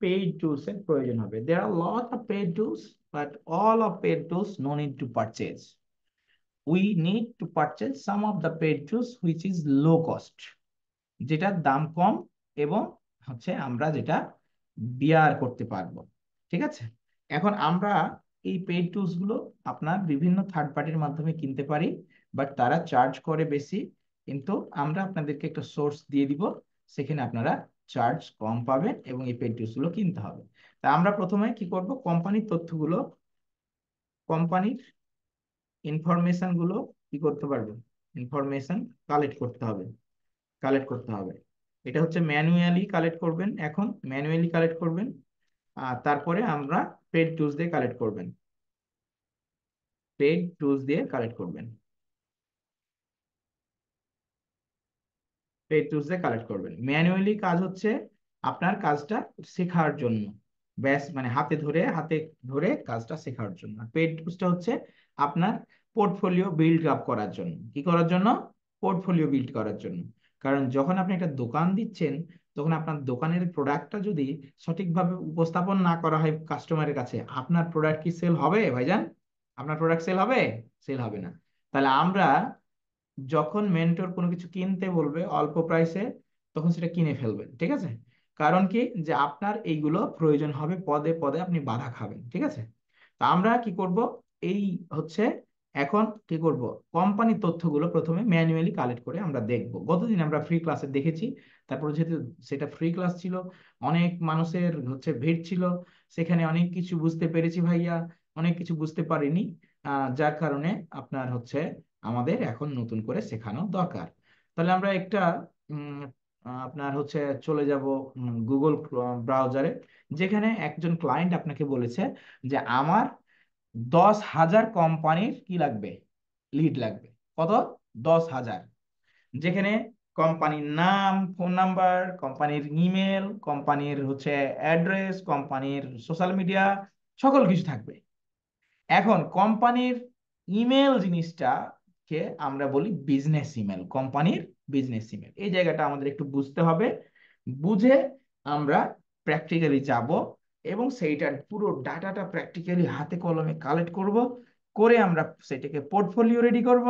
পেইড টুলস এর প্রয়োজন হবে। There are lot of paid tools, but all of paid tools no need to purchase. We need to purchase some of the paid tools which is low cost, যেটার দাম কম এবং আমরা যেটা বিয়ার করতে পারবো। ঠিক আছে, এখন আমরা এই পেইড টুলস গুলো আপনার বিভিন্ন থার্ড পার্টির মাধ্যমে কিনতে পারি, বাট তারা চার্জ করে বেশি। কিন্তু আমরা আপনাদেরকে একটা সোর্স দিয়ে দিব, সেখানে আপনারা চার্জ কম পাবেন এবং এই পেইড টুলস গুলো কিনতে হবে। তা আমরা প্রথমে কি করব, কোম্পানির তথ্যগুলো, কোম্পানির ইনফরমেশন গুলো কি করতে পারবো, ইনফরমেশন কালেক্ট করতে হবে, কালেক্ট করতে হবে। এটা ম্যানুয়ালি কালেক্ট করবেন, এখন ম্যানুয়ালি কালেক্ট করবেন। আর তারপরে আমরা পেড টুলস দিয়ে কালেক্ট করবেন, পেড টুলস দিয়ে কালেক্ট করবেন, পেড টুলস দিয়ে কালেক্ট করবেন। ম্যানুয়ালি কাজ আপনার কাজটা শেখার জন্য, ব্যাস মানে হাতে ধরে কাজটা শেখার জন্য। পেড টুলসটা আপনার পোর্টফোলিও বিল্ড আপ করার জন্য। কি করার জন্য? পোর্টফোলিও বিল্ড করার জন্য। কারণ যখন আপনি একটা দোকান দিচ্ছেন, তখন আপনার দোকানের প্রোডাক্টটা যদি সঠিকভাবে উপস্থাপন না করা হয় কাস্টমারের কাছে, আপনার প্রোডাক্ট কি সেল হবে ভাইজান? আপনার প্রোডাক্ট সেল হবে? সেল হবে না। তাহলে আমরা যখন মেন্টর কোনো কিছু কিনতে বলবে অল্প প্রাইসে, তখন সেটা কিনে ফেলবেন। ঠিক আছে, কারণ কি, যে আপনার এইগুলো প্রয়োজন হবে, পদে পদে আপনি বাধা খাবেন। ঠিক আছে, তা আমরা কি করব, এই হচ্ছে এখন কি করব, কোম্পানির তথ্যগুলো প্রথমে ম্যানুয়ালি কালেক্ট করে আমরা দেখব। গতদিন আমরা ফ্রি ক্লাসে দেখেছি, তারপর যেহেতু সেটা ফ্রি ক্লাস ছিল, অনেক মানুষের ভিড় ছিল, সেখানে অনেক কিছু বুঝতে পেরেছি ভাইয়া, অনেক কিছু বুঝতে পারিনি। যার কারণে আপনার আমাদের এখন নতুন করে শেখানো দরকার। তাহলে আমরা একটা উম, আপনার চলে যাব গুগল ব্রাউজারে, যেখানে একজন ক্লায়েন্ট আপনাকে বলেছে যে আমার 10,000 কোম্পানির কি লাগবে, লিড লাগবে। কত? 10,000। যেখানে কোম্পানির নাম, ফোন নাম্বার, কোম্পানির ইমেল, কোম্পানির অ্যাড্রেস, কোম্পানির সোশ্যাল মিডিয়া, সকল কিছু থাকবে। এখন কোম্পানির ইমেল জিনিসটাকে আমরা বলি বিজনেস ইমেল, কোম্পানির বিজনেস ইমেল। এই জায়গাটা আমাদের একটু বুঝতে হবে, বুঝে আমরা প্র্যাকটিক্যালি যাব এবং সেইটার পুরো ডাটাটা প্র্যাকটিক্যালি হাতে কলমে কালেক্ট করব, করে আমরা সেটাকে পোর্টফোলিও রেডি করব।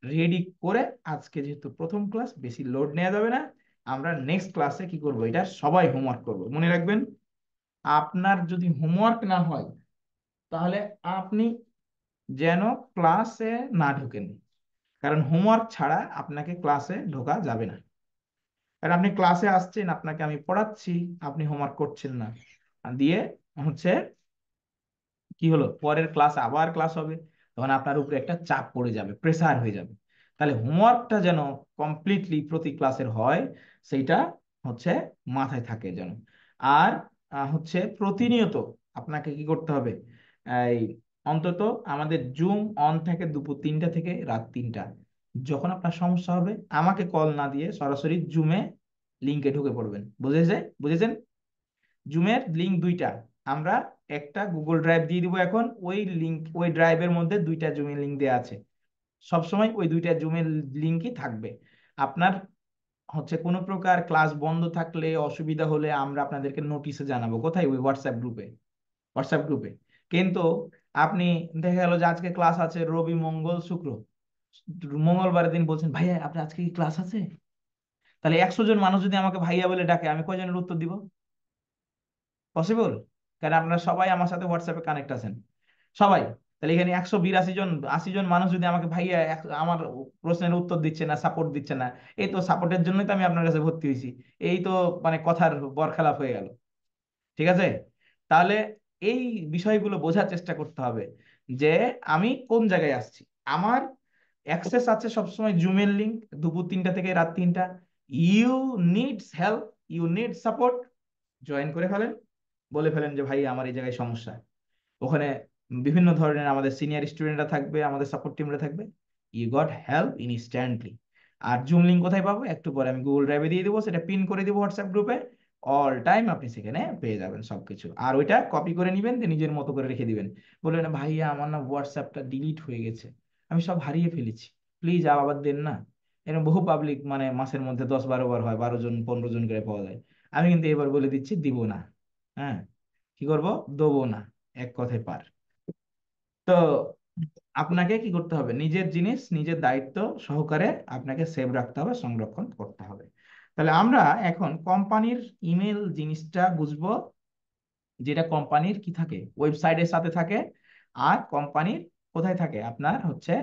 রেডি করে আজকে যেহেতু প্রথম ক্লাস, বেশি লোড নেওয়া যাবে না, আমরা নেক্সট ক্লাসে কি করব, এটা সবাই হোমওয়ার্ক করব। মনে রাখবেন, আপনার যদি হোমওয়ার্ক না হয়, তাহলে আপনি যেন ক্লাসে না ঢোকেন। কারণ হোমওয়ার্ক ছাড়া আপনাকে ক্লাসে ঢোকা যাবে না। কারণ আপনি ক্লাসে আসছেন, আপনাকে আমি পড়াচ্ছি, আপনি হোমওয়ার্ক করছেন না, দিয়ে হচ্ছে কি হলো, পরের ক্লাস আবার ক্লাস হবে, তখন আপনার উপরে একটা চাপ পড়ে যাবে, প্রেসার হয়ে যাবে। তাহলে হোমওয়ার্কটা যেন কমপ্লিটলি প্রতি ক্লাসের হয়, সেইটা হচ্ছে মাথায় থাকে যেন। আর প্রতিনিয়ত আপনাকে কি করতে হবে, এই অন্তত আমাদের জুম অন থাকে দুপুর 3টা থেকে রাত 3টা। যখন আপনার সমস্যা হবে, আমাকে কল না দিয়ে সরাসরি জুমে লিঙ্কে ঢুকে পড়বেন। বুঝেছেন? জুমের লিঙ্ক দুইটা, আমরা একটা গুগল ড্রাইভ দিয়ে দিব এখন, ওই লিঙ্ক, ওই ড্রাইভের মধ্যে দুইটা জুমের লিঙ্ক দেওয়া আছে। সবসময় ওই দুইটা জুমের লিঙ্কই থাকবে। আপনার কোনো প্রকার ক্লাস বন্ধ থাকলে, অসুবিধা হলে আমরা আপনাদেরকে নোটিশে জানাবো। কোথায়? ওই হোয়াটসঅ্যাপ গ্রুপে, হোয়াটসঅ্যাপ গ্রুপে। কিন্তু আপনি দেখা গেল যে আজকে ক্লাস আছে রবি মঙ্গল শুক্র, মঙ্গলবারের দিন বলছেন ভাইয়া আপনার আজকে কি ক্লাস আছে, তাহলে 100 জন মানুষ যদি আমাকে ভাইয়া বলে ডাকে, আমি কয়জনের উত্তর দিব? পসিবল? কারণ আপনারা সবাই আমার সাথে হোয়াটসঅ্যাপে কানেক্ট আছেন, সবাই। তাহলে এখানে 182 জন, 80 জন মানুষ যদি আমাকে ভাইয়া আমার প্রশ্নের উত্তর দিচ্ছে না, সাপোর্ট দিচ্ছে না, এই তো সাপোর্টের জন্যই তো আমি আপনার কাছে ভর্তি হয়েছি। এই তো মানে কথার বরখেলাপ হয়ে গেল। ঠিক আছে, তাহলে এই বিষয়গুলো বোঝার চেষ্টা করতে হবে যে আমি কোন জায়গায় আসছি। আমার অ্যাক্সেস আছে সবসময় জুমের লিঙ্ক, দুপুর 3টা থেকে রাত 3টা। You needs help, you need support, join করে ফেলেন, বলে ফেলেন যে ভাই আমার এই জায়গায় সমস্যা। ওখানে বিভিন্ন ধরনের আমাদের সিনিয়র স্টুডেন্টরা থাকবে, আমাদের সাপোর্ট টিমরা থাকবে। You got help instantly. আর জুম লিঙ্ক কোথায় পাবো? একটু পরে আমি গুগল ড্রাইভে দিয়ে দিব, সেটা পিন করে দিব হোয়াটসঅ্যাপ গ্রুপে। অল টাইম আপনি সেখানে পেয়ে যাবেন সবকিছু, আর ওইটা কপি করে নিবেন, দিয়ে নিজের মতো করে রেখে দিবেন। বলবেন না ভাইয়া আমার না হোয়াটসঅ্যাপটা ডিলিট হয়ে গেছে, আমি সব হারিয়ে ফেলেছি, প্লিজ আবার দেন না। এরকম বহু পাবলিক মানে মাসের মধ্যে 10-12 বার হয়, 12 জন 15 জন করে পাওয়া যায়। আমি কিন্তু এবার বলে দিচ্ছি, দিব না। হ্যাঁ, কি করব, দেবো না, এক কথায় পার। তো আপনাকে কি করতে হবে, নিজের জিনিস নিজের দায়িত্ব সহকারে আপনাকে সেভ রাখতে হবে, সংরক্ষণ করতে হবে। তাহলে আমরা এখন কোম্পানির ইমেল জিনিসটা বুঝবো, যেটা কোম্পানির কি থাকে, ওয়েবসাইটের সাথে থাকে। আর কোম্পানির কোথায় থাকে, আপনার হচ্ছে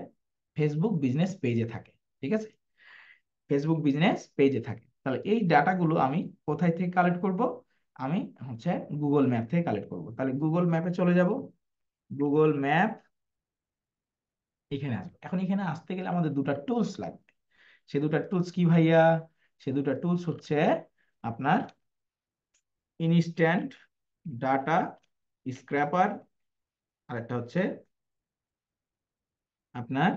ফেসবুক বিজনেস পেজে থাকে। ঠিক আছে, ফেসবুক বিজনেস পেজে থাকে। তাহলে এই ডাটাগুলো আমি কোথায় থেকে কালেক্ট করব, আমি হচ্ছে গুগল ম্যাপ থেকে কালেক্ট করব। তাহলে গুগল ম্যাপে চলে যাব, গুগল ম্যাপ, এখানে আসবে। এখন এখানে আসতে গেলে আমাদের দুটো টুলস লাগবে। সে দুটো টুলস কি ভাইয়া? সে দুটো টুলস হচ্ছে আপনার ইনস্ট্যান্ট ডাটা স্ক্র্যাপার, আর একটা হচ্ছে আপনার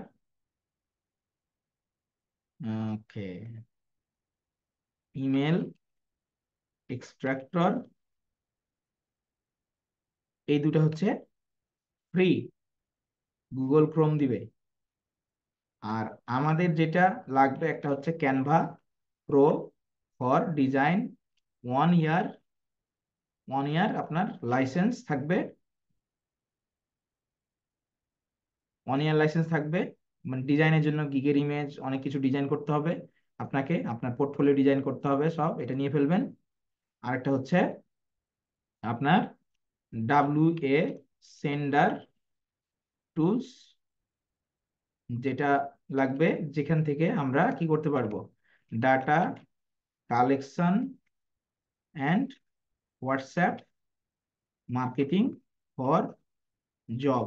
ওকে ইমেল এক্সট্রাক্টর। এই দুটো হচ্ছে ফ্রি, গুগল ক্রোম দিবে। আর আমাদের যেটা লাগবে একটা হচ্ছে ক্যানভা প্রো ফর ডিজাইন, 1 ইয়ার, 1 ইয়ার আপনার লাইসেন্স থাকবে, 1 ইয়ার লাইসেন্স থাকবে। মানে ডিজাইনের জন্য গিগের ইমেজ অনেক কিছু ডিজাইন করতে হবে আপনাকে, আপনার পোর্টফোলিও ডিজাইন করতে হবে, সব এটা নিয়ে ফেলবেন। আরেকটা হচ্ছে আপনার এ সেন্ডার টুলস, যেটা লাগবে, যেখান থেকে আমরা কি করতে পারবো, data collection and WhatsApp marketing for job.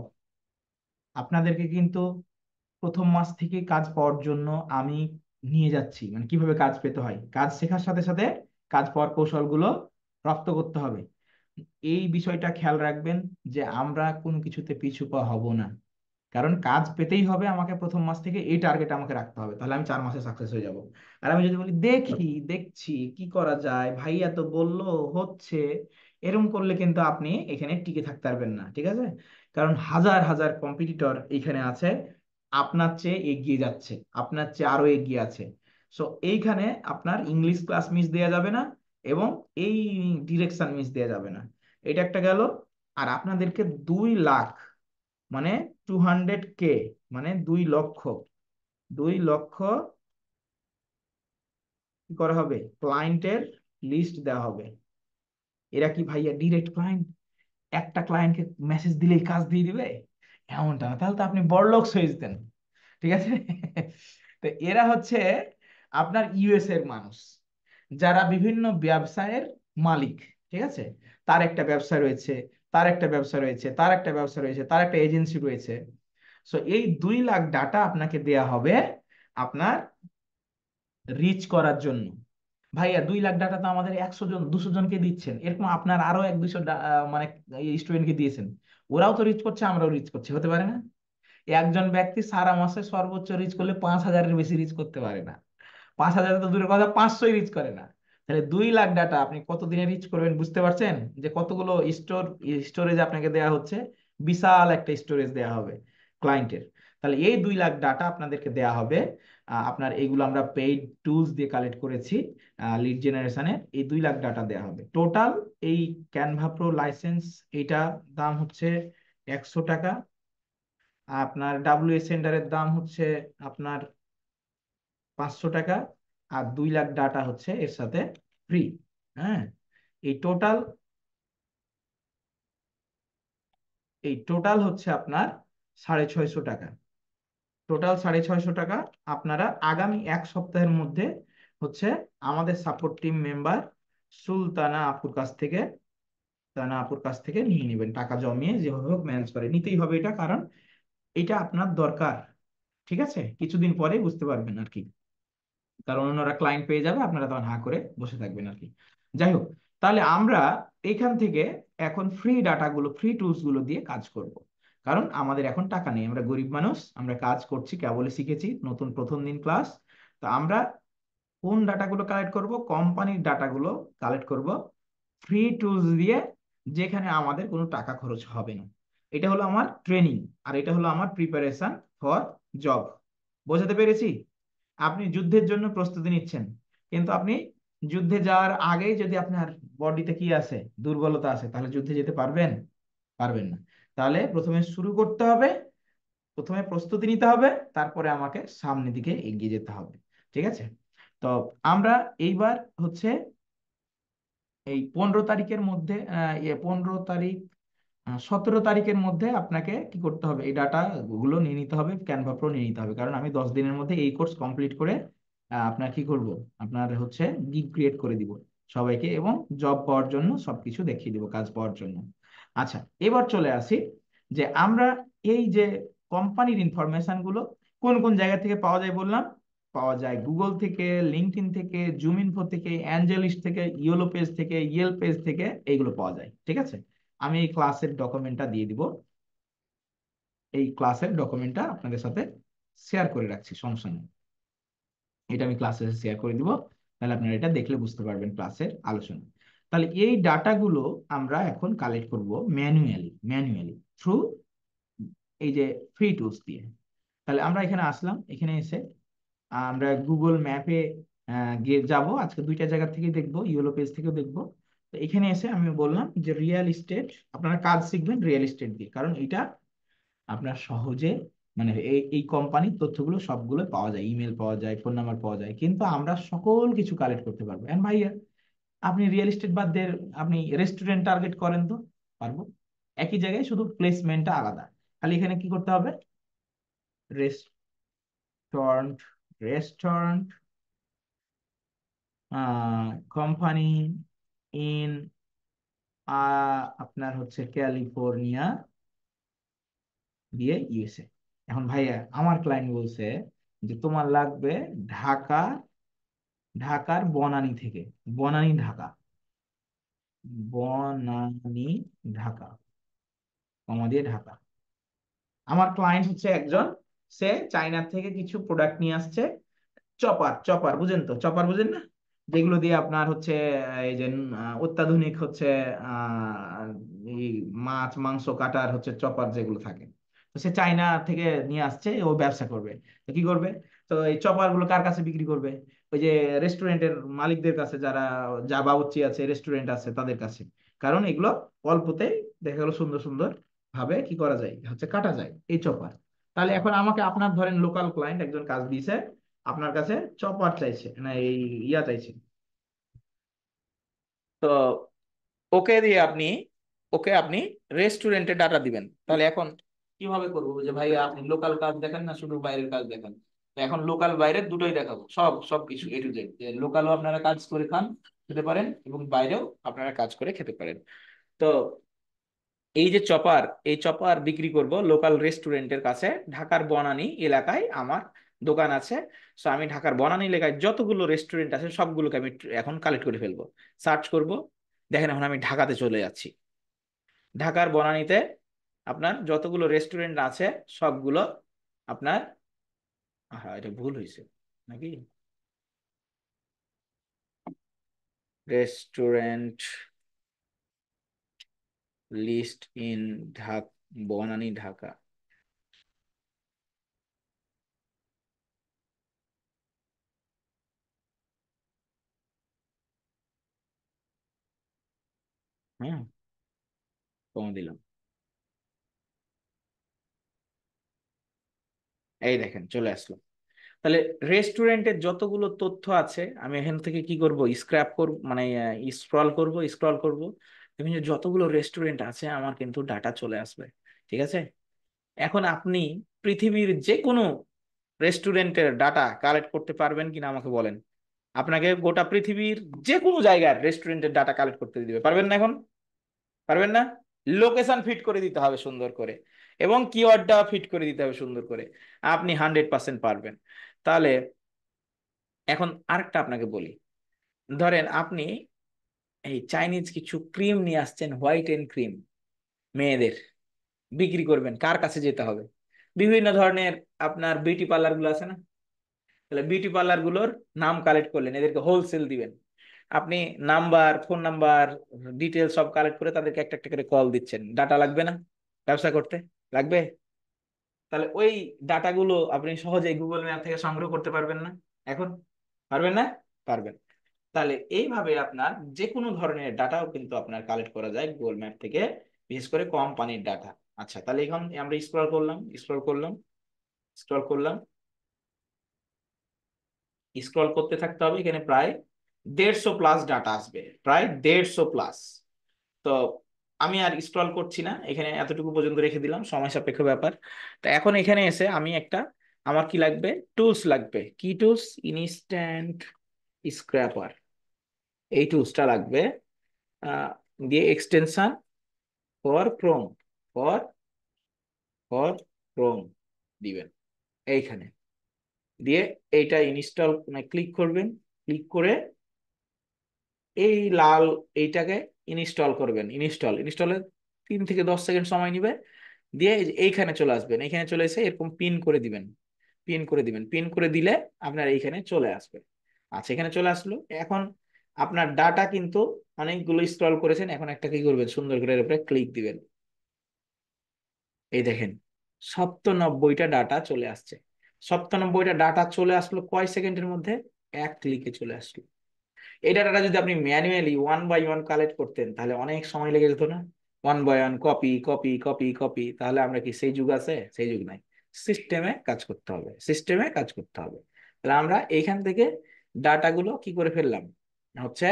আপনাদেরকে কিন্তু প্রথম মাস থেকে কাজ পাওয়ার জন্য আমি নিয়ে যাচ্ছি, মানে কিভাবে কাজ পেতে হয়, কাজ শেখার সাথে সাথে কাজ পাওয়ার কৌশলগুলো রপ্ত করতে হবে। এই বিষয়টা খেয়াল রাখবেন যে আমরা কোনো কিছুতে পিছু পা হব না। কারণ কাজ পেতেই হবে আমাকে, প্রথম মাস থেকে এই টার্গেট আমাকে রাখতে হবে, তাহলে আমি 4 মাসে সাকসেস হয়ে যাব। আর আমি যদি বলি দেখি দেখছি কি করা যায়, ভাইয়া তো বললো হচ্ছে, এরকম করলে কিন্তু আপনি এখানে টিকে থাকতে পারবেন না। ঠিক আছে, কারণ হাজার হাজার কম্পিটিটর এখানে আছে, আপনার চেয়ে এগিয়ে যাচ্ছে, আপনার চেয়ে আরো এগিয়ে আছে। সো এইখানে আপনার ইংলিশ ক্লাস মিস দেওয়া যাবে না, এবং এই ডিরেকশন মিস দেওয়া যাবে না। এটা একটা গেল। আর আপনাদেরকে 2 লাখ, মানে 200K, মানে 2 লক্ষ, 2 লক্ষ কি করা হবে, ক্লায়েন্টের লিস্ট দেওয়া হবে। এরা কি ভাইয়া ডিরেক্ট ক্লায়েন্ট, একটা ক্লায়েন্টকে মেসেজ দিলেই কাজ দিয়ে দিবে? এমনটা না, তাহলে তো আপনি বড়লোক হয়ে যেতেন। ঠিক আছে, তো এরা হচ্ছে আপনার ইউএস এর মানুষ, যারা বিভিন্ন ব্যবসায়ের মালিক। ঠিক আছে, তার একটা ব্যবসা রয়েছে, তার একটা ব্যবসা রয়েছে, তার একটা ব্যবসা রয়েছে, তার একটা এজেন্সি রয়েছে। সো এই 2 লাখ ডাটা আপনাকে দেয়া হবে আপনার রিচ করার জন্য। ভাইয়া 2 লাখ ডাটা তো আমাদের 100 জন 200 জনকে দিচ্ছেন, এরকম আপনার আরো 1-200 মানে স্টুডেন্টকে দিয়েছেন, ওরাও তো রিচ করছে, আমরাও রিচ করছি, হতে পারে না? একজন ব্যক্তি সারা মাসে সর্বোচ্চ রিচ করলে 5,000-এর বেশি রিচ করতে পারে না, 5,000 তো দূরের কথা, 500 রিচ করে না। তাহলে 2 লাখ ডাটা আপনি কতদিনে রিচ করবেন, বুঝতে পারছেন যে কতগুলো স্টোরেজ আপনাকে দেওয়া হচ্ছে? বিশাল একটা স্টোরেজ দেওয়া হবে ক্লায়েন্টের। তাহলে এই 2 লাখ ডাটা আপনাদেরকে দেওয়া হবে। আপনার এইগুলো আমরা পেইড টুলস দিয়ে কালেক্ট করেছি, লিড জেনারেশনের। এই 2 লাখ ডাটা দেওয়া হবে টোটাল। এই ক্যানভা প্রো লাইসেন্স, এইটা দাম হচ্ছে 100 টাকা। আপনার সেন্টারের দাম হচ্ছে আপনার 500 টাকা। আর 2 লাখ ডাটা হচ্ছে এর সাথে ফ্রি। হ্যাঁ, এই টোটাল, এই টোটাল হচ্ছে আপনার 650 টাকা। টোটাল 650 টাকা। আপনারা আগামী 1 সপ্তাহের মধ্যে হচ্ছে আমাদের সাপোর্ট টিম মেম্বার সুলতানা আপুর কাছ থেকে, সুলতানা আপুর কাছ থেকে নিয়ে নেবেন, টাকা জমিয়ে যেভাবে হোক ম্যানেজ করে নিতেই হবে এটা, কারণ এটা আপনার দরকার। ঠিক আছে, কিছুদিন পরে বুঝতে পারবেন আর কি, কারণ ওনারা ক্লায়েন্ট পেয়ে যাবে, আপনারা তখন হা করে বসে থাকবেন আর কি। যাই হোক, তাহলে আমরা এখান থেকে এখন ফ্রি ডাটাগুলো, ফ্রি টুলস গুলো দিয়ে কাজ করব। কারণ আমাদের এখন টাকা নেই, আমরা গরিব মানুষ, আমরা কাজ করছি, কেবলই শিখেছি, নতুন প্রথম দিন ক্লাস। তো আমরা কোন ডাটাগুলো কালেক্ট করব, কোম্পানির ডাটাগুলো কালেক্ট করব ফ্রি টুলস দিয়ে, যেখানে আমাদের কোনো টাকা খরচ হবে না। এটা হলো আমার ট্রেনিং, আর এটা হলো আমার প্রিপারেশন ফর জব। বোঝাতে পেরেছি? আপনি যুদ্ধের জন্য প্রস্তুতি নিচ্ছেন, কিন্তু আপনি যুদ্ধে যাওয়ার আগেই যদি আপনার বডিতে কি আছে, দুর্বলতা আছে, তাহলে যুদ্ধে যেতে পারবেন? পারবেন না। তাহলে প্রথমে শুরু করতে হবে, প্রথমে প্রস্তুতি নিতে হবে, তারপরে আমাকে সামনের দিকে এগিয়ে যেতে হবে। ঠিক আছে? তো আমরা এইবার হচ্ছে এই 15 তারিখের মধ্যে 15 তারিখ 17 তারিখের মধ্যে আপনাকে কি করতে হবে, এই ডাটা গুলো নিয়ে নিতে হবে, ক্যানভা প্রো নিয়ে নিতে হবে, কারণ আমি 10 দিনের মধ্যে এই কোর্স কমপ্লিট করে আপনার কি করব, আপনার হচ্ছে গিগ ক্রিয়েট করে দিব সবাইকে, এবং জব পাওয়ার জন্য সবকিছু দেখিয়ে দিব, কাজ পাওয়ার জন্য। আচ্ছা, এবার চলে আসি যে আমরা এই যে কোম্পানির ইনফরমেশন গুলো কোন কোন জায়গা থেকে পাওয়া যায় বললাম। পাওয়া যায় গুগল থেকে, লিঙ্কডইন থেকে, জুম ইনফো থেকে, অ্যাঞ্জেলিস্ট থেকে, ইয়েলো পেজ থেকে, ইয়েল পেজ থেকে, এইগুলো পাওয়া যায়। ঠিক আছে? আমি এই ক্লাসের ডকুমেন্টটা দিয়ে দিব, এই ক্লাসের ডকুমেন্টটা আপনাদের সাথে শেয়ার করে রাখছি, সমস্যা নেই। এটা আমি ক্লাসে শেয়ার করে দিব, তাহলে আপনারা এটা দেখলে বুঝতে পারবেন ক্লাসের আলোচনা। তাহলে এই ডাটাগুলো আমরা এখন কালেক্ট করব ম্যানুয়ালি থ্রু এই যে ফ্রি টুলস দিয়ে। তাহলে আমরা এখানে আসলাম, এখানে এসে আমরা গুগল ম্যাপে গিয়ে যাব, আজকে দুইটা জায়গা থেকে দেখবো, ইয়েলো পেজ থেকেও দেখবো। তো এখানে এসে আমি বললাম যে রিয়েল এস্টেট, আপনারা কাজ শিখবেন রিয়েল এস্টেট দিয়ে, কারণ এটা আপনার সহজে মানে এই এই কোম্পানির তথ্যগুলো সবগুলো পাওয়া যায়, ইমেল পাওয়া যায়, ফোন নাম্বার পাওয়া যায়, কিন্তু আমরা সকল কিছু কালেক্ট করতে পারবো। এন্ড ভাইয়া, আপনি রিয়েল এস্টেট বাদ দিয়ে আপনি রেস্টুরেন্ট টার্গেট করেন তো? পারবো। একই জায়গায়, শুধু প্লেসমেন্টটা আলাদা। খালি এখানে কি করতে হবে, রেস্টুরেন্ট, রেস্টুরেন্ট কোম্পানি ইন আপনার হচ্ছে ক্যালিফোর্নিয়া দিয়ে ইউএসএ। এখন ভাইয়া আমার ক্লায়েন্ট বলছে যে তোমার লাগবে ঢাকা, ঢাকার বনানী থেকে, বনানী ঢাকা, বনানী ঢাকা, কমা দিয়ে ঢাকা। আমার ক্লায়েন্ট হচ্ছে একজন, সে চায়না থেকে কিছু প্রোডাক্ট নিয়ে আসছে, চপার, চপার বুঝেন তো, চপার বুঝেন না, যেগুলো দিয়ে আপনার হচ্ছে এই যে অত্যাধুনিক হচ্ছে আহ এই মাছ মাংস কাটার হচ্ছে চপার যেগুলো থাকে, তো সে চায়না থেকে নিয়ে আসছে, ও ব্যবসা করবে। তো কি করবে, তো এই চপার গুলো কার কাছে বিক্রি করবে? ওই যে রেস্টুরেন্টের মালিকদের কাছে, যারা যা বাবুর্চি আছে, রেস্টুরেন্ট আছে, তাদের কাছে। কারণ এগুলো অল্পতেই দেখা গেলো সুন্দর সুন্দর ভাবে কি করা যায়, হচ্ছে কাটা যায় এই চপার। তাহলে এখন আমাকে আপনার ধরেন লোকাল ক্লায়েন্ট একজন কাজ দিয়েছে, আপনার কাছে চপার চাইছে, না এই ইয়া চাইছে। তো ওকে দিয়ে আপনি, ওকে আপনি রেস্টুরেন্টে ডাটা দিবেন। তাহলে এখন কিভাবে করবো, যে ভাই আপনি লোকাল কাজ দেখেন না শুধু বাইরের কাজ দেখেন? তো এখন লোকাল বাইরের দুটোই দেখাবো, সব সব কিছু এ টু জেড, যে লোকালও আপনারা কাজ করে খান, খেতে পারেন, এবং বাইরেও আপনারা কাজ করে খেতে পারেন। তো এই যে চপার, এই চপার বিক্রি করব লোকাল রেস্টুরেন্টের কাছে, ঢাকার বনানী এলাকায় আমার দোকান আছে। সো আমি ঢাকার বনানী এলাকায় যতগুলো রেস্টুরেন্ট আছে সবগুলোকে আমি এখন কালেক্ট করে ফেলবো, সার্চ করব। দেখেন এখন আমি ঢাকাতে চলে যাচ্ছি, ঢাকার বনানীতে আপনার যতগুলো রেস্টুরেন্ট আছে সবগুলো আপনার, হ্যাঁ এটা ভুল হয়েছে নাকি, restaurant list in Dhaka, Banani Dhaka. হ্যাঁ, কমে দিলাম, এই দেখেন চলে আসলো। তাহলে রেস্টুরেন্টের যতগুলো তথ্য আছে আমি এখান থেকে কি করব, স্ক্র্যাপ করব, মানে স্ক্রল করব, দেখুন যে যতগুলো রেস্টুরেন্ট আছে আমার কিন্তু ডাটা চলে আসবে। ঠিক আছে? এখন আপনি পৃথিবীর যে কোনো রেস্টুরেন্টের ডাটা কালেক্ট করতে পারবেন কিনা আমাকে বলেন। আপনাকে গোটা পৃথিবীর যে কোনো জায়গার রেস্টুরেন্টের ডাটা কালেক্ট করতে দিবে, পারবেন না এখন? পারবেন না? লোকেশন ফিট করে দিতে হবে সুন্দর করে, এবং কিওয়ার্ডটা ফিট করে দিতে হবে সুন্দর করে, আপনি 100% পারবেন। তাহলে এখন আরেকটা আপনাকে বলি, ধরেন আপনি এই চাইনিজ কিছু ক্রিম নিয়ে আসছেন, হোয়াইট এন্ড ক্রিম, মেয়েদের বিক্রি করবেন, কার কাছে যেতে হবে? বিভিন্ন ধরনের আপনার বিউটি পার্লার গুলো আছে না, তাহলে বিউটি পার্লার গুলোর নাম কালেক্ট করলেন, এদেরকে হোলসেল দিবেন আপনি, নাম্বার, ফোন নাম্বার, ডিটেল সব কালেক্ট করে তাদেরকে একটা একটা করে কল দিচ্ছেন। ডাটা লাগবে না ব্যবসা করতে? লাগবে। তাহলে ওই ডাটাগুলো আপনি সহজেই গুগল ম্যাপ থেকে সংগ্রহ করতে পারবেন না এখন? পারবেন না? পারবেন। তাহলে এইভাবে আপনার যে কোনো ধরনের ডাটাও কিন্তু আপনার কালেক্ট করা যায় গুগল ম্যাপ থেকে, বিশেষ করে কোম্পানির ডাটা। আচ্ছা, তাহলে এখন আমরা স্ক্রল করলাম, স্ক্রল করতে থাকতে হবে। এখানে প্রায় 150 প্লাস ডাটা আসবে, প্রায় 150 প্লাস। তো আমি আর স্ক্রল করছি না, এখানে এতটুকু পর্যন্ত রেখে দিলাম, সময় সাপেক্ষ ব্যাপার। তো এখন এখানে এসে আমি একটা, আমার কি লাগবে, টুলস লাগবে। কি টুলস? ইনস্ট্যান্ট স্ক্র্যাপার, এই টুলসটা লাগবে। আহ, দিয়ে extension for Chrome, for for Chrome দিবেন এইখানে। দিয়ে এইটা ইনস্টল ক্লিক করবেন, ক্লিক করে এই লাল এইটাকে ইনস্টল করবেন। ইনস্টলে 3 থেকে 10 সেকেন্ড সময় নিবে। দিয়ে এই যে এইখানে চলে আসবেন, এইখানে চলে এসে এরকম পিন করে দিবেন, পিন করে দিলে আপনার এইখানে চলে আসবে। আচ্ছা, এখানে চলে আসলো। এখন আপনার ডাটা কিন্তু অনেকগুলো স্ক্রল করেছেন, এখন একটা কি করবেন, সুন্দর করে এর উপরে ক্লিক দিবেন। এই দেখেন 97টা ডাটা চলে আসছে। 97টা ডাটা চলে আসলো কয় সেকেন্ডের মধ্যে? এক ক্লিকে চলে আসলো। এই ডাটাটা যদি আপনি manually one by one collect করতেন তাহলে অনেক সময় লেগে যেত না? One by one copy copy copy copy, তাহলে আমরা কি সেই যুগ আছে? সেই যুগ নাই। সিস্টেমে কাজ করতে হবে, সিস্টেমে কাজ করতে হবে। তাহলে আমরা এইখান থেকে ডাটাগুলো কি করে ফেললাম, হচ্ছে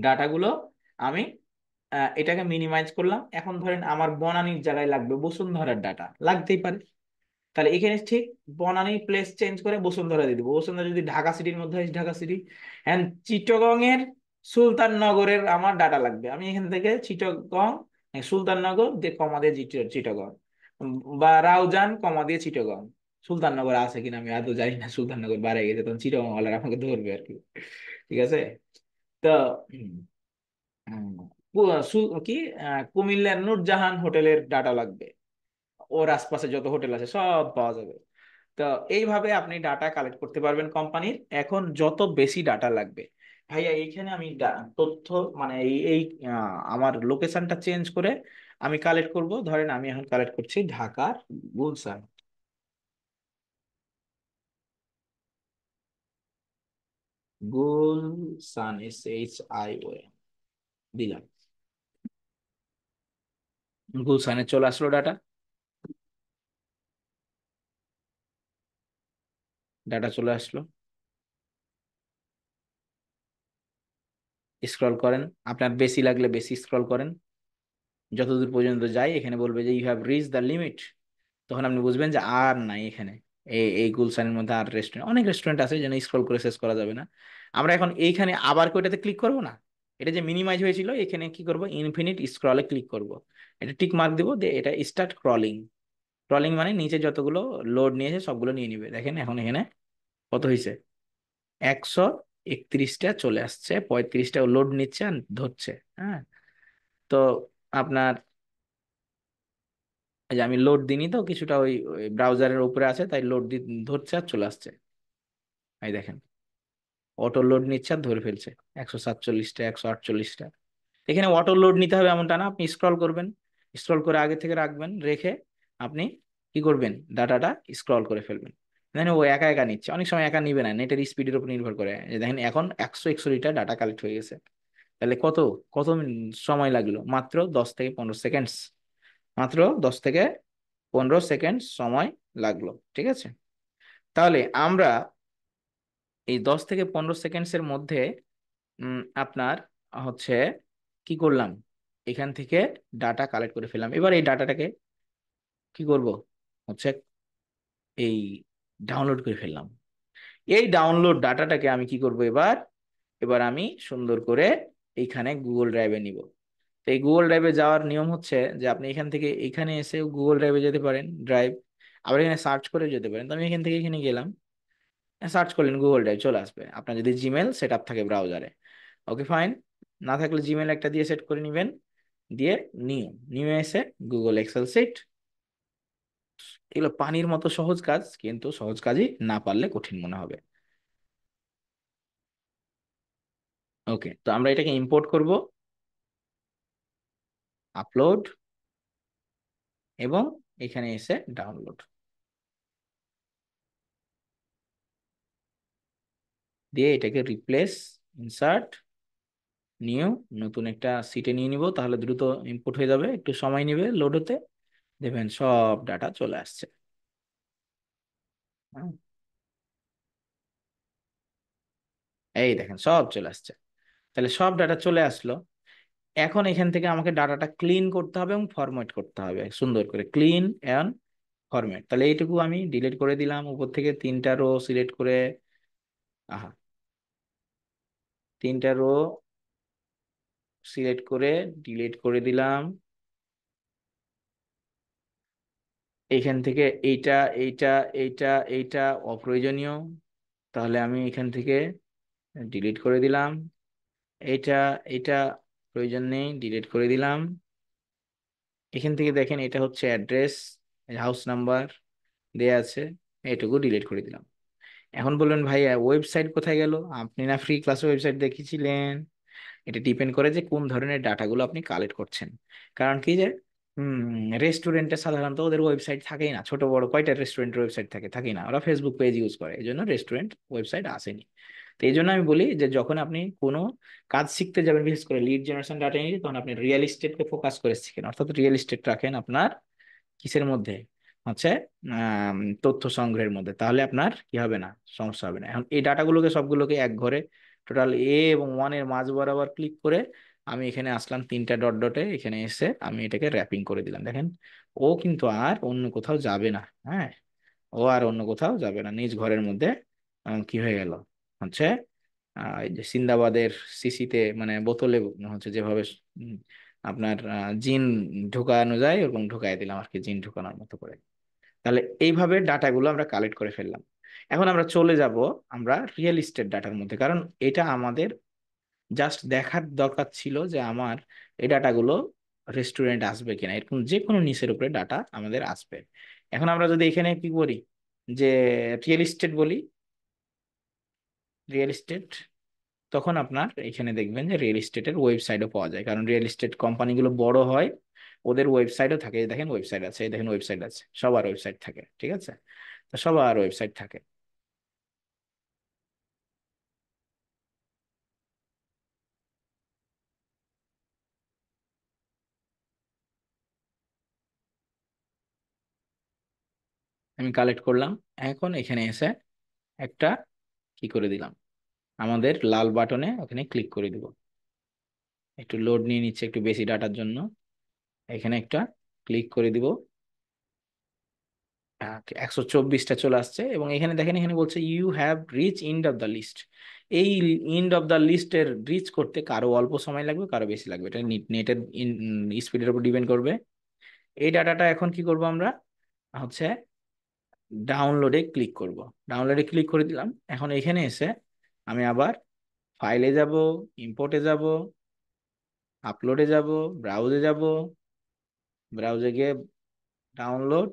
ডাটাগুলো আমি এটাকে মিনিমাইজ করলাম। এখন ধরেন আমার বনানীর জায়গায় লাগবে বসুন্ধরার ডাটা, লাগতেই পারে। তাহলে এখানে ঠিক বনানী প্লেস চেঞ্জ করে বসুন্ধরা দিয়ে দিবো। বসুন্ধরা যদি ঢাকা সিটির মধ্যে হয়, ঢাকা সিটি। এন্ড চিটগং এর সুলতাননগরের আমার ডাটা লাগবে, আমি এখান থেকে চিটগং, সুলতাননগর দিয়ে কমা দিয়ে চিটগং, বা রাউজান কমা দিয়ে চিটগং। সুলতাননগর আছে কিনা আমি আদৌ জানি না, সুলতাননগর বাইরে গেছে তখন চিটগং ওয়ালারা আমাকে ধরবে আর কি। ঠিক আছে। তো উম, উম, কি কুমিল্লার নূরজাহান হোটেলের ডাটা লাগবে, ওর আশপাশে যত হোটেল আছে সব পাওয়া যাবে। তো এইভাবে আপনি ডাটা কালেক্ট করতে পারবেন কোম্পানির। এখন যত বেশি ডাটা লাগবে, ভাইয়া এইখানে আমি তথ্য মানে এই আমার লোকেশনটা চেঞ্জ করে আমি কালেক্ট করব। ধরেন আমি এখন কালেক্ট করছি ঢাকার গুলশান, গুলশান, SHIO দিলাম। গুলশানে চলে আসলো ডাটা, ডাটা চলে আসলো। স্ক্রল করেন, আপনার বেশি লাগলে বেশি স্ক্রল করেন, যতদূর পর্যন্ত যায় এখানে বলবে যে you have reach the limit. তখন আপনি বুঝবেন যে আর নাই এখানে। এই গুলশানের মধ্যে আর রেস্টুরেন্ট, অনেক রেস্টুরেন্ট আছে যেন স্ক্রল করে শেষ করা যাবে না। আমরা এখন এইখানে আবার কয়টাতে ক্লিক করব না, এটা যে মিনিমাইজ হয়েছিল এখানে কি করব, ইনফিনিট স্ক্রলে ক্লিক করব। এটা টিক মার্ক দিব, দিয়ে এটা স্টার্ট ক্রলিং। ক্রলিং মানে নিচে যতগুলো লোড নিয়েছে সবগুলো নিয়ে নিবে। দেখেন এখন এখানে কত হয়েছে, 131টা চলে আসছে, 35টা লোড নিচ্ছে আর ধরছে। হ্যাঁ। তো আপনার এই যে আমি লোড দিইনি তো কিছুটা, ওই ব্রাউজারের উপরে আছে তাই লোড ধরছে আর চলে আসছে। এই দেখেন অটো লোড নিচ্ছে আর ধরে ফেলছে 147টা, 148টা। এখানে অটো লোড নিতে হবে এমনটা না, আপনি স্ক্রল করবেন, স্ক্রল করে আগে থেকে রাখবেন, রেখে আপনি কি করবেন, ডাটাটা স্ক্রল করে ফেলবেন। দেখেন ও একা একা নিচ্ছে, অনেক সময় একা নিবে না, নেটের স্পিডের উপর নির্ভর করে। এই দেখেন এখন 161টা ডাটা কালেক্ট হয়ে গেছে। তাহলে কত কত সময় লাগলো, মাত্র 10 থেকে 15 সেকেন্ডস, মাত্র 10 থেকে 15 সেকেন্ড সময় লাগলো। ঠিক আছে। তাহলে আমরা এই 10 থেকে 15 সেকেন্ডসের মধ্যে আপনার হচ্ছে কি করলাম, এখান থেকে ডাটা কালেক্ট করে ফেললাম। এবার এই ডাটাটাকে কি করব, হচ্ছে এই ডাউনলোড করে ফেললাম। এই ডাউনলোড ডাটাটাকে আমি কি করব, এবার এবার আমি সুন্দর করে এইখানে গুগল ড্রাইভে নিব। তো এই গুগল ড্রাইভে যাওয়ার নিয়ম হচ্ছে যে আপনি এখান থেকে এখানে এসে গুগল ড্রাইভে যেতে পারেন, ড্রাইভ, আবার এখানে সার্চ করে যেতে পারেন। তো আমি এখান থেকে এখানে গেলাম, সার্চ করলেন গুগল ড্রাইভ, চলে আসবে আপনার যদি জিমেল সেট আপ থাকে ব্রাউজারে। ওকে ফাইন, না থাকলে জিমেল একটা দিয়ে সেট করে নেবেন। দিয়ে নিউ, এসে গুগল এক্সেল শিট। এগুলো পানির মতো সহজ কাজ, কিন্তু সহজ কাজই না পারলে কঠিন মনে হবে। ওকে, তো আমরা এটাকে ইম্পোর্ট করব, আপলোড, এবং এখানে এসে ডাউনলোড। দিয়ে এটাকে রিপ্লেস, ইনসার্ট, নিউ, নতুন একটা সিটে নিয়ে নিব, তাহলে দ্রুত ইনপুট হয়ে যাবে, একটু সময় নেবে লোড হতে। দেখবেন সব ডাটা চলে আসছে। হ্যাঁ, এই দেখেন সব চলে আসছে। তাহলে সব ডাটা চলে আসলো। এখন এখান থেকে আমাকে ডাটাটা ক্লিন করতে হবে এবং ফরম্যাট করতে হবে সুন্দর করে, ক্লিন এন্ড ফরম্যাট। তাহলে এইটুকু আমি ডিলিট করে দিলাম উপর থেকে, তিনটা রো সিলেক্ট করে, আহা, তিনটা রো সিলেক্ট করে ডিলিট করে দিলাম। এখান থেকে এইটা, এইটা, এইটা, এইটা অপ্রয়োজনীয়, তাহলে আমি এখান থেকে ডিলিট করে দিলাম। এইটা, এটা প্রয়োজন নেই, ডিলিট করে দিলাম। এখান থেকে দেখেন এটা হচ্ছে অ্যাড্রেস, হাউস নাম্বার দেয়া আছে, এটুকু ডিলিট করে দিলাম। এখন বললেন ভাইয়া ওয়েবসাইট কোথায় গেল? আপনি না ফ্রি ক্লাস ওয়েবসাইট দেখিয়েছিলেন। এটা ডিপেন্ড করে যে কোন ধরনের ডাটাগুলো আপনি কালেক্ট করছেন। কারণ কি যে রেস্টুরেন্টে সাধারণত ওদের ওয়েবসাইট থাকেই না, ছোট বড় কয়টা রেস্টুরেন্টের ওয়েবসাইট থাকে? থাকেই না, ওরা ফেসবুক পেজ ইউজ করে, এই জন্য রেস্টুরেন্ট ওয়েবসাইট আসেনি। তো এই জন্য আমি বলি যে যখন আপনি কোনো কাজ শিখতে যাবেন, বিশেষ করে লিড জেনারেশন ডাটা নিয়ে, তখন আপনি রিয়েল এস্টেটকে ফোকাস করে শিখেন, অর্থাৎ রিয়েল এস্টেট রাখেন আপনার কিসের মধ্যে, হচ্ছে তথ্য সংগ্রহের মধ্যে, তাহলে আপনার কি হবে না, সমস্যা হবে না। এখন এই ডাটাগুলোকে সবগুলোকে এক ঘরে টোটাল এবং ওয়ান এর মাঝ বরাবর ক্লিক করে আমি এখানে আসলাম, তিনটা ডট ডটে এখানে এসে আমি এটাকে র্যাপিং করে দিলাম। দেখেন ও কিন্তু আর অন্য কোথাও যাবে না। হ্যাঁ, ও আর অন্য কোথাও যাবে না, নিজ ঘরের মধ্যে কি হয়ে গেল, হচ্ছে এই যে সিন্দাবাদের সিসিতে মানে বোতলে হচ্ছে যেভাবে উম, আপনার জিন ঢুকানো যায়, ওরকম ঢুকাই দিলাম আর কি, জিন ঢুকানোর মতো করে। তাহলে এইভাবে ডাটাগুলো আমরা কালেক্ট করে ফেললাম। এখন আমরা চলে যাব আমরা রিয়েল এস্টেট ডাটার মধ্যে, কারণ এটা আমাদের জাস্ট দেখার দরকার ছিল যে আমার এই ডাটাগুলো রেস্টুরেন্ট আসবে কিনা, এরকম যে কোনো নিচের উপরে ডাটা আমাদের আসবে। এখন আমরা যদি এখানে কি করি, যে রিয়েল এস্টেট বলি, রিয়েল এস্টেট, তখন আপনার এখানে দেখবেন যে রিয়েল এস্টেটের ওয়েবসাইটও পাওয়া যায়, কারণ রিয়েল এস্টেট কোম্পানিগুলো বড় হয়, ওদের ওয়েবসাইটও থাকে। এই দেখেন ওয়েবসাইট আছে, এই দেখেন ওয়েবসাইট আছে, সবার ওয়েবসাইট থাকে, ঠিক আছে? তো সবার ওয়েবসাইট থাকে। আমি কালেক্ট করলাম, এখন এখানে এসে একটা কি করে দিলাম, আমাদের লাল বাটনে ওখানে ক্লিক করে দিব। একটু লোড নিয়ে নিচ্ছে, একটু বেশি ডাটার জন্য, এখানে একটা ক্লিক করে দিব। 124টা চলে আসছে, এবং এখানে দেখেন এখানে বলছে you have reach end of the list. এই এন্ড অফ দ্য লিস্টের রিচ করতে কারো অল্প সময় লাগবে, কারো বেশি লাগবে, এটা নেটের স্পিডের উপর ডিপেন্ড করবে। এই ডাটাটা এখন কি করব আমরা, হচ্ছে ডাউনলোডে ক্লিক করব। ডাউনলোডে ক্লিক করে দিলাম। এখন এখানে এসে আমি আবার ফাইলে যাব, ইম্পোর্টে যাব, আপলোডে যাব, ব্রাউজে যাব, ব্রাউজে গিয়ে ডাউনলোড,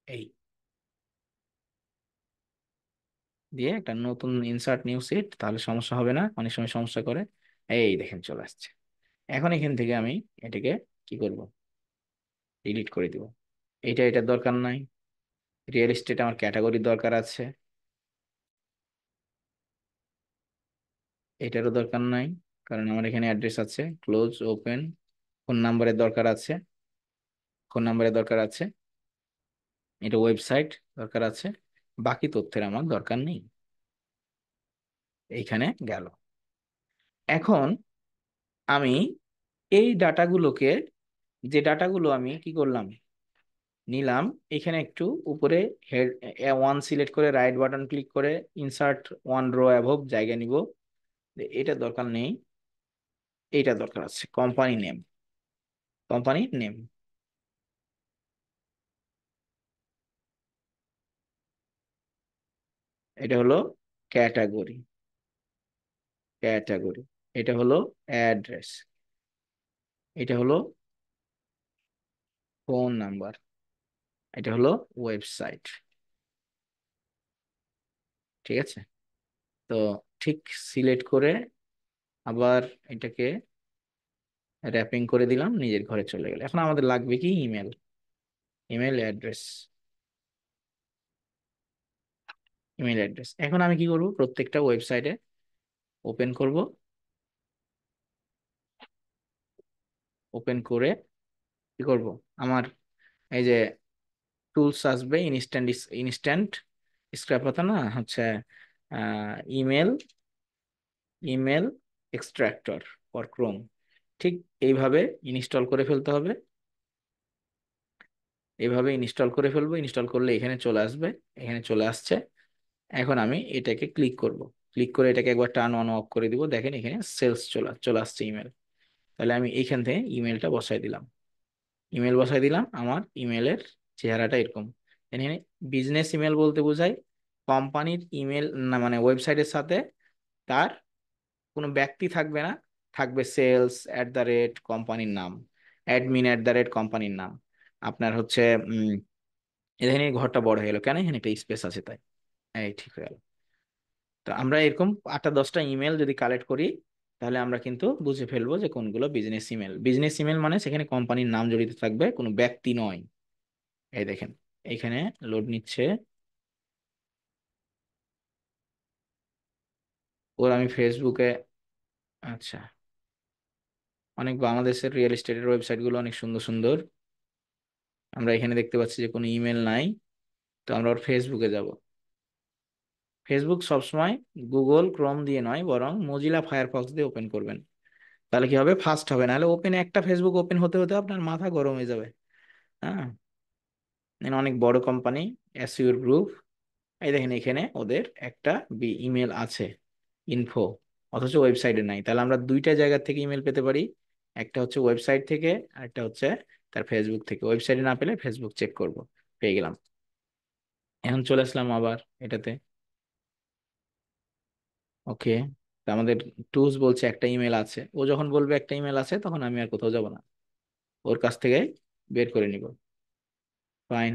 এই দিয়ে একটা নতুন ইনসার্ট নিউ সিট, তাহলে সমস্যা হবে না, অনেক সময় সমস্যা করে। এই দেখেন চলে আসছে। এখন এখান থেকে আমি এটাকে কি করব, ডিলিট করে দিব। এটার দরকার নাই। রিয়েল এস্টেট আমার ক্যাটাগরির দরকার আছে, এটারও দরকার নাই, কারণ আমার এখানে অ্যাড্রেস আছে, ক্লোজ, ওপেন। ফোন নাম্বারের দরকার আছে, ফোন নাম্বারের দরকার আছে, এটা ওয়েবসাইট দরকার আছে, বাকি তথ্যের আমার দরকার নেই। এইখানে গেল। এখন আমি এই ডাটাগুলোকে, যে ডাটাগুলো আমি কি করলাম, নিলাম, এখানে একটু উপরে হেড ওয়ান সিলেক্ট করে রাইট বাটন ক্লিক করে ইনসার্ট ওয়ান রো অ্যাভব জায়গা নিব। এটা দরকার নেই, এইটা দরকার আছে, কোম্পানি নেম, কোম্পানি নেম, এটা হলো ক্যাটাগরি, ক্যাটাগরি, এটা হলো অ্যাড্রেস, এটা হলো ফোন নাম্বার, এটা হলো ওয়েবসাইট। ঠিক আছে? তো ঠিক সিলেক্ট করে আবার এটাকে র্যাপিং করে দিলাম, নিজের ঘরে চলে গেল। এখন আমাদের লাগবে কি, email, email address, email address. এখন আমি কি করব, প্রত্যেকটা ওয়েবসাইটে ওপেন করব, ওপেন করে কি করব, আমার এই যে টুলস আসবে, ইনস্ট্যান্ট ইনস্ট্যান্ট স্ক্র্যাপার না হচ্ছে, email email extractor for Chrome, ঠিক এইভাবে ইনস্টল করে ফেলতে হবে। এইভাবে ইনস্টল করে ফেলবো, ইনস্টল করলে এখানে চলে আসবে, এখানে চলে আসছে। এখন আমি এটাকে ক্লিক করব, ক্লিক করে এটাকে একবার টার্ন অন অফ করে দিব, দেখেন এখানে সেলস চলে চলে আসছে ইমেল। তাহলে আমি এইখান থেকে ইমেলটা বসাই দিলাম, ইমেল বসাই দিলাম, আমার ইমেলের চেহারাটা এরকম। এখানে বিজনেস ইমেল বলতে বোঝায় কোম্পানির ইমেল না, মানে ওয়েবসাইটের সাথে তার কোনো ব্যক্তি থাকবে না, থাকবে সেলস অ্যাট দ্য রেট কোম্পানির নাম, অ্যাডমিন অ্যাট দ্য রেট কোম্পানির নাম। আপনার হচ্ছে এখানে ঘরটা বড় হয়ে গেল কেন, এখানে একটা স্পেস আছে তাই, এই ঠিক হয়ে গেল। তো আমরা এরকম 8-10টা ইমেল যদি কালেক্ট করি, তাহলে আমরা কিন্তু বুঝে ফেলবো যে কোনগুলো বিজনেস ইমেল। বিজনেস ইমেল মানে সেখানে কোম্পানির নাম জড়িত থাকবে, কোনো ব্যক্তি নয়। এই দেখেন এখানে লোড নিচ্ছে, ওর আমি ফেসবুকে, আচ্ছা, অনেক বাংলাদেশের রিয়েল এস্টেটের ওয়েবসাইট গুলো অনেক সুন্দর সুন্দর। আমরা এখানে দেখতে পাচ্ছি যে কোনো ইমেল নাই, তো আমরা ওর ফেসবুকে যাব। ফেসবুক সবসময় গুগল ক্রোম দিয়ে নয়, বরং মজিলা ফায়ারফক্স দিয়ে ওপেন করবেন, তাহলে কি হবে, ফাস্ট হবে। নাহলে ওপেন একটা ফেসবুক ওপেন হতে হতে আপনার মাথা গরম হয়ে যাবে। হ্যাঁ, অনেক বড় কোম্পানি, অ্যাসিওর গ্রুপ। এই দেখেন এখানে ওদের একটা ইমেল আছে, ইনফো, অথচ ওয়েবসাইটে নাই। তাহলে আমরা দুইটা জায়গা থেকে ইমেল পেতে পারি, একটা হচ্ছে ওয়েবসাইট থেকে, আর একটা হচ্ছে তার ফেসবুক থেকে। ওয়েবসাইটে না পেলে ফেসবুক চেক করব, পেয়ে গেলাম। এখন চলে আসলাম আবার এটাতে, ওকে। আমাদের টুলস বলছে একটা ইমেল আছে, ও যখন বলবে একটা ইমেল আছে তখন আমি আর কোথাও যাব না, ওর কাছ থেকে বের করে নিব। ফাইন।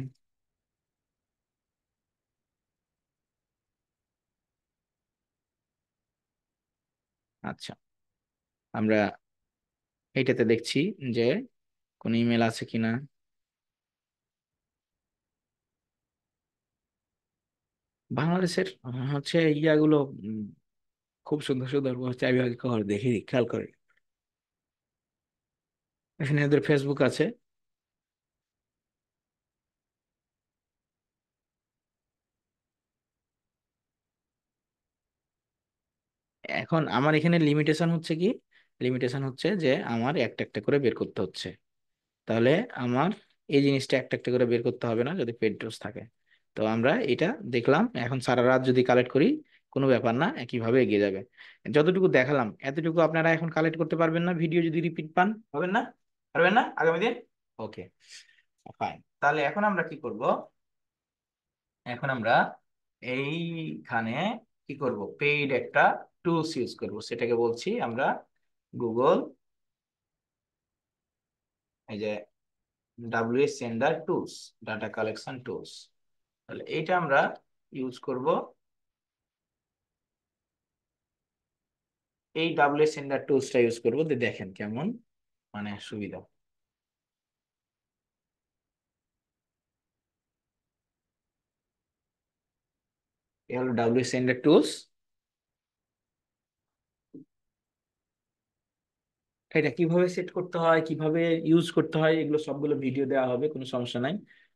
আচ্ছা, আমরা এইটাতে দেখছি যে কোন ইমেল আছে কিনা। বাংলাদেশের হচ্ছে ইয়াগুলো খুব সুন্দর সুন্দর হচ্ছে, আমি আগে কখনো দেখি খেয়াল করে। এখানে ওদের ফেসবুক আছে। এখন আমার এখানে লিমিটেশন হচ্ছে কি, লিমিটেশন হচ্ছে যে আমার একটা একটা করে বের করতে হচ্ছে। তাহলে আমার এই জিনিসটা একটা একটা করে বের করতে হবে না যদি পেড ডোজ থাকে। তো আমরা এটা দেখলাম, এখন সারা রাত যদি কালেক্ট করি কোনো ব্যাপার না, একইভাবে এগিয়ে যাবে। যতটুকু দেখালাম এতটুকু আপনারা এখন কালেক্ট করতে পারবেন না, ভিডিও যদি রিপিট পান, পাবেন না, পারবেন না আগামী দিন। ওকে, ফাইন। তাহলে এখন আমরা কি করব, এখন আমরা এইখানে কি করব, পেইড একটা টুলস ইউজ করব, সেটাকে বলছি আমরা গুগল, এই যে W S sender tools, data collection tools. তাহলে এইটা আমরা ইউজ করব, এই ডাব্লিউএস সেন্ডার টুলসটা ইউজ করব, দেখেন কেমন মানে সুবিধা। এই হলো ডাব্লিউএস সেন্ডার টুলস। এটা কিভাবে সেট করতে হয়, কিভাবে ইউজ করতে হয়, এগুলো সবগুলো ভিডিও দেওয়া হবে, কোনো সমস্যা নাই।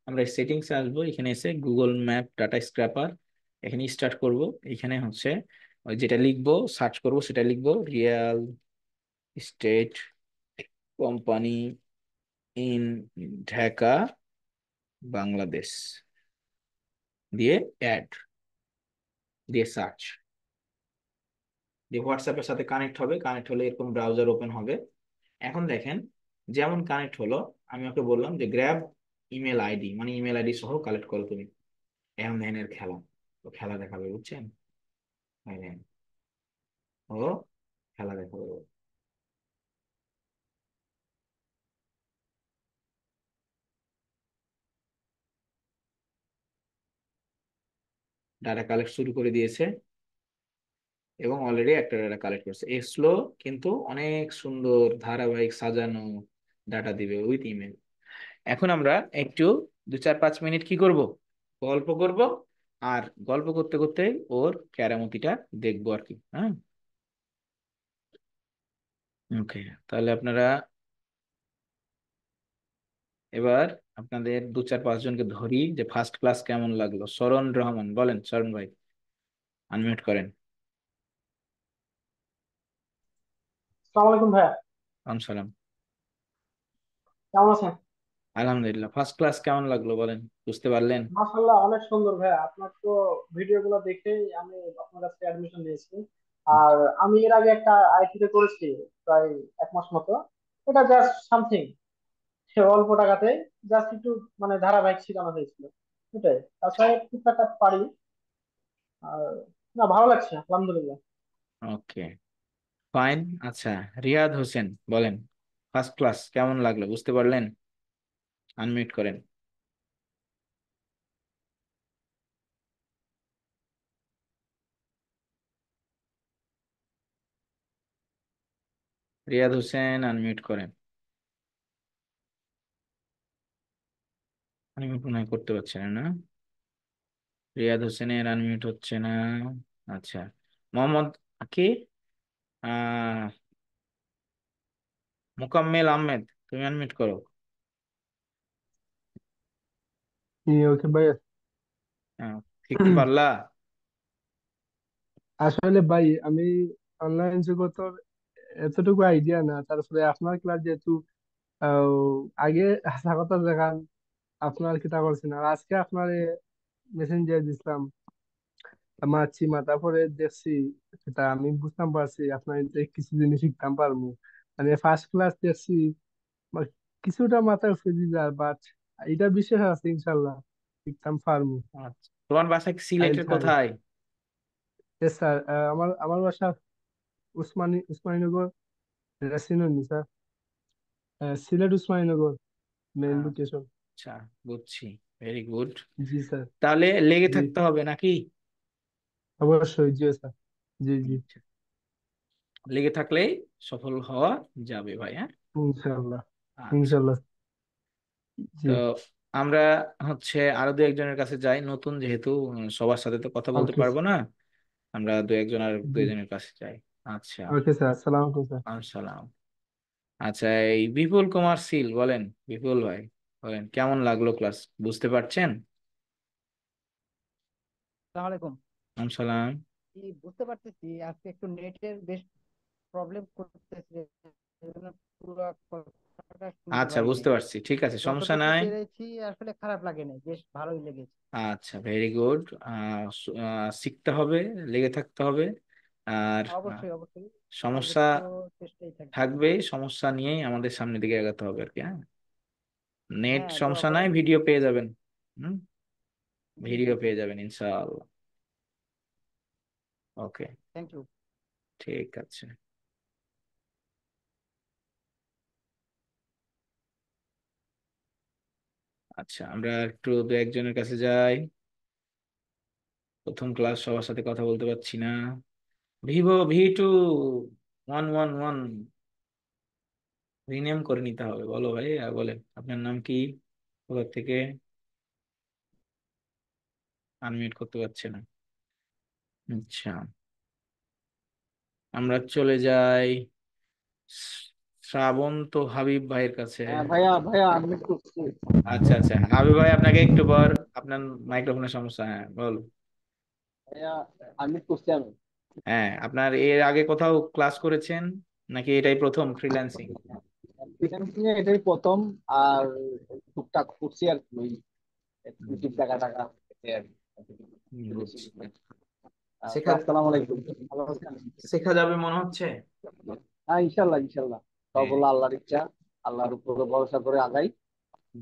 আমরা সেটিংসে আসবো, এখানে এসে গুগল ম্যাপ ডাটা স্ক্র্যাপার, এখানে স্টার্ট করব। এখানে হচ্ছে ওই যেটা লিখবো, সার্চ করব, সেটা লিখবো real estate company in Dhaka Bangladesh, দিয়ে অ্যাড, দিয়ে সার্চ, দিয়ে হোয়াটসঅ্যাপের সাথে কানেক্ট হবে, কানেক্ট হলে এরকম ব্রাউজার ওপেন হবে। এখন দেখেন যেমন কানেক্ট হলো, আমি ওকে বললাম যে গ্র্যাব ইমেল আইডি, মানে ইমেল আইডি সহ কালেক্ট করো তুমি। এখন দেখেন এর খেলা, তো খেলা দেখাবে বুঝছেন, এই দেখেন, ও খেলা দেখাবে, ডাটা কালেক্ট শুরু করে দিয়েছে, এবং অলরেডি একটা ডাটা কালেক্ট করছে। এই স্লো কিন্তু অনেক সুন্দর ধারাবাহিক সাজানো ডাটা দিবে উইথ ইমেল। এখন আমরা একটু 2-4-5 মিনিট কি করব, গল্প করব, আর গল্প করতে করতে ওর কেরামতিটা দেখবো আর কি। হ্যাঁ, ওকে। তাহলে আপনারা এবার আপনাদের দু চার পাঁচ জনকে ধরি, যে ফার্স্ট ক্লাস কেমন লাগলো। শরণ রহমান বলেন, শরণ ভাই আনমিউট করেন। আসসালামু আলাইকুম ভাইয়া। সালাম। কেমন আছেন? আলহামদুলিল্লাহ। ফার্স্ট ক্লাস কেমন লাগলো বলেন, বুঝতে পারলেন? মাশাআল্লাহ, অনেক সুন্দর ভাইয়া। আপনার তো ভিডিও গুলো দেখেই আমি আপনার কাছে অ্যাডমিশন নিয়েছি। আর আমি এর আগে একটা আইটি তে করেছি, প্রায় 1 মাস মতো। এটা জাস্ট সামথিং, সে অল্প টাকাতে জাস্ট একটু মানে ধারাবাহিক শেখানো হয়েছিল, এটাই। তাছাড়া টুকটাক কাজ পারি। আর না, ভালো লাগছে আলহামদুলিল্লাহ। ওকে, ফাইন। আচ্ছা, রিয়াদ হোসেন বলেন, ফার্স্ট ক্লাস কেমন লাগলো, বুঝতে পারলেন? আনমিউট করেন। রিয়াদ হোসেন আনমিউট করেন। আনমিউট মনে হয় করতে পারছেন না, না? রিয়াদ হোসেনের আনমিউট হচ্ছে না। আচ্ছা, মোহাম্মদ কি, আহ মোকাম্মেল আহমেদ, তুমি আনমিউট করো। ওকে ভাই। হ্যাঁ, শিখতে পারলা? আসলে ভাই আমি অনলাইন জগত এতটুকু আইডিয়া না, তারপরে আপনার ক্লাস যেহেতু আহ, আগে স্বাগত দেখান, আপনার কিতা করছেন আর আজকে আপনার মেসেঞ্জার দিছিলাম মাছি তারপরে দেখছি, সেটা আমি বুঝতাম পারছি আপনার যে কিছু জিনিস শিখতাম পারবো। মানে ফার্স্ট ক্লাস দেখছি বা কিছুটা মাথায় ফেজি যায়, বাট এটা বিশেষ আছে ইনশাল্লাহ শিখতাম পারবো। আচ্ছা, তোমার বাসা কি আইল সিলেটের ট্রাই। কোথায়? স্যার, আমার আমার বাসা উসমানীনগর, চিনেন sir? Sylhet Osmaninagar main location. আচ্ছা, বুঝছি। Very good. জি স্যার। তাহলে লেগে জি, থাকতে হবে নাকি? অবশ্যই জি স্যার। জি জি। আচ্ছা, লেগে থাকলেই সফল হওয়া যাবে ভাই। হ্যাঁ, ইনশাল্লাহ। আচ্ছা। ইনশাল্লাহ। জি। তো আমরা হচ্ছে আরো দু একজনের কাছে যাই, নতুন যেহেতু সবার সাথে তো কথা বলতে ওকে। পারবো না। আমরা দু একজন আর জি। দুইজনের কাছে যাই। আচ্ছা, ওকে স্যার, আসসালামু আলাইকুম স্যার। আসসালাম। আচ্ছা, এই বিপুল কুমার শীল বলেন, বিপুল ভাই বলেন কেমন লাগলো ক্লাস, বুঝতে পারছেন? আসসালামু আলাইকুম। আসসালাম। বুঝতে পারতেছি, আজকে একটু নেটের বেশ প্রবলেম করতেছে, এজন্য পুরো কথাটা শুনতে আচ্ছা, পারি নাই। বুঝতে পারছি, ঠিক আছে, সমস্যা যতটুকু নাই। পেরেছি আসলে খারাপ লাগে নাই, বেশ ভালোই লেগেছে। আচ্ছা, ভেরি গুড। শিখতে হবে, লেগে থাকতে হবে। আর অবশ্যই অবশ্যই, সমস্যা সর্বোচ্চ চেষ্টাই থাকবে। থাকবে, সমস্যা নিয়েই আমাদের সামনের দিকে এগোতে হবে আর কি। হ্যাঁ, নেট হ্যাঁ, দোয়া সমস্যা নাই, করেন। ভিডিও পেয়ে যাবেন। হুম, জি জি ভিডিও জি, পেয়ে যাবেন ইনশাআল্লাহ। ওকে, থ্যাংক ইউ। ঠিক আছে। আচ্ছা, আমরা একটু দু একজনের কাছে যাই। প্রথম ক্লাস, সবার সাথে কথা বলতে পারছি না। ভিভো V2 111 রিনেম করে নিতে হবে, বলো ভাই। বলেন আপনার নাম কি, কোথা থেকে? আনমিউট করতে পারছে না। আচ্ছা, আমরা চলে যাই শ্রাবন্ত হাবিব ভাইয়ের কাছে। হ্যাঁ ভাইয়া, ভাইয়া আমি করছি। আচ্ছা আচ্ছা, হাবিব ভাই আপনাকে একটু পর, আপনার মাইক্রোফোনের সমস্যা, হ্যাঁ বল। ভাইয়া আমি করছি আমি। হ্যাঁ, আপনার এর আগে কোথাও ক্লাস করেছেন নাকি এটাই প্রথম ফ্রিল্যান্সিং? ফ্রিল্যান্সিং এ এটাই প্রথম। আর টুকটাক করছি আর কি, ওই কিছু টাকা টাকা এই আর কি। বেশি বুঝছি। কিছু না। তো শেখা আসসালামু আলাইকুম, ভালো আছেন? শেখা যাবে মনে হচ্ছে। হ্যাঁ, ইনশাল্লাহ ইনশাল্লাহ। সব হ্যাঁ, হলো আল্লাহর ইচ্ছা। আল্লাহর উপরে ভরসা করে আগাই,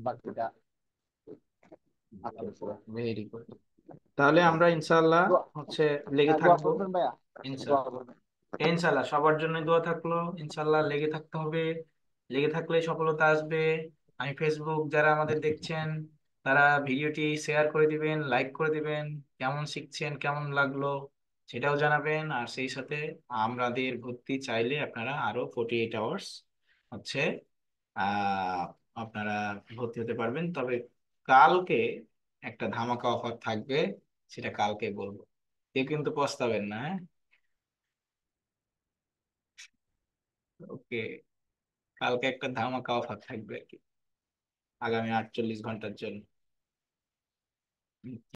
বাকিটা আল্লাহর উপরে। Very good. তাহলে আমরা ইনশাল্লাহ দোয়া- হচ্ছে লেগে হ্যাঁ, দোয়া থাকবো। করবেন ভাইয়া, দোয়া ইনশাল্লাহ, করবেন। ইনশাল্লাহ সবার জন্য দোয়া থাকলো। ইনশাল্লাহ লেগে থাকতে হবে, লেগে থাকলে সফলতা আসবে। আমি ফেসবুক যারা আমাদের দেখছেন, তারা ভিডিওটি শেয়ার করে দিবেন, লাইক করে দিবেন। কেমন শিখছেন, কেমন লাগলো সেটাও জানাবেন। আর সেই সাথে আমাদের ভর্তি চাইলে আপনারা আরো 48 আওয়ার্স হচ্ছে আহ আপনারা ভর্তি হতে পারবেন। তবে কালকে একটা ধামাকা অফার থাকবে, সেটা কালকে বলবো। কেউ কিন্তু পস্তাবেন না, হ্যাঁ? ওকে, কালকে একটা ধামাকা অফার থাকবে আর কি, আগামী 48 ঘন্টার জন্য।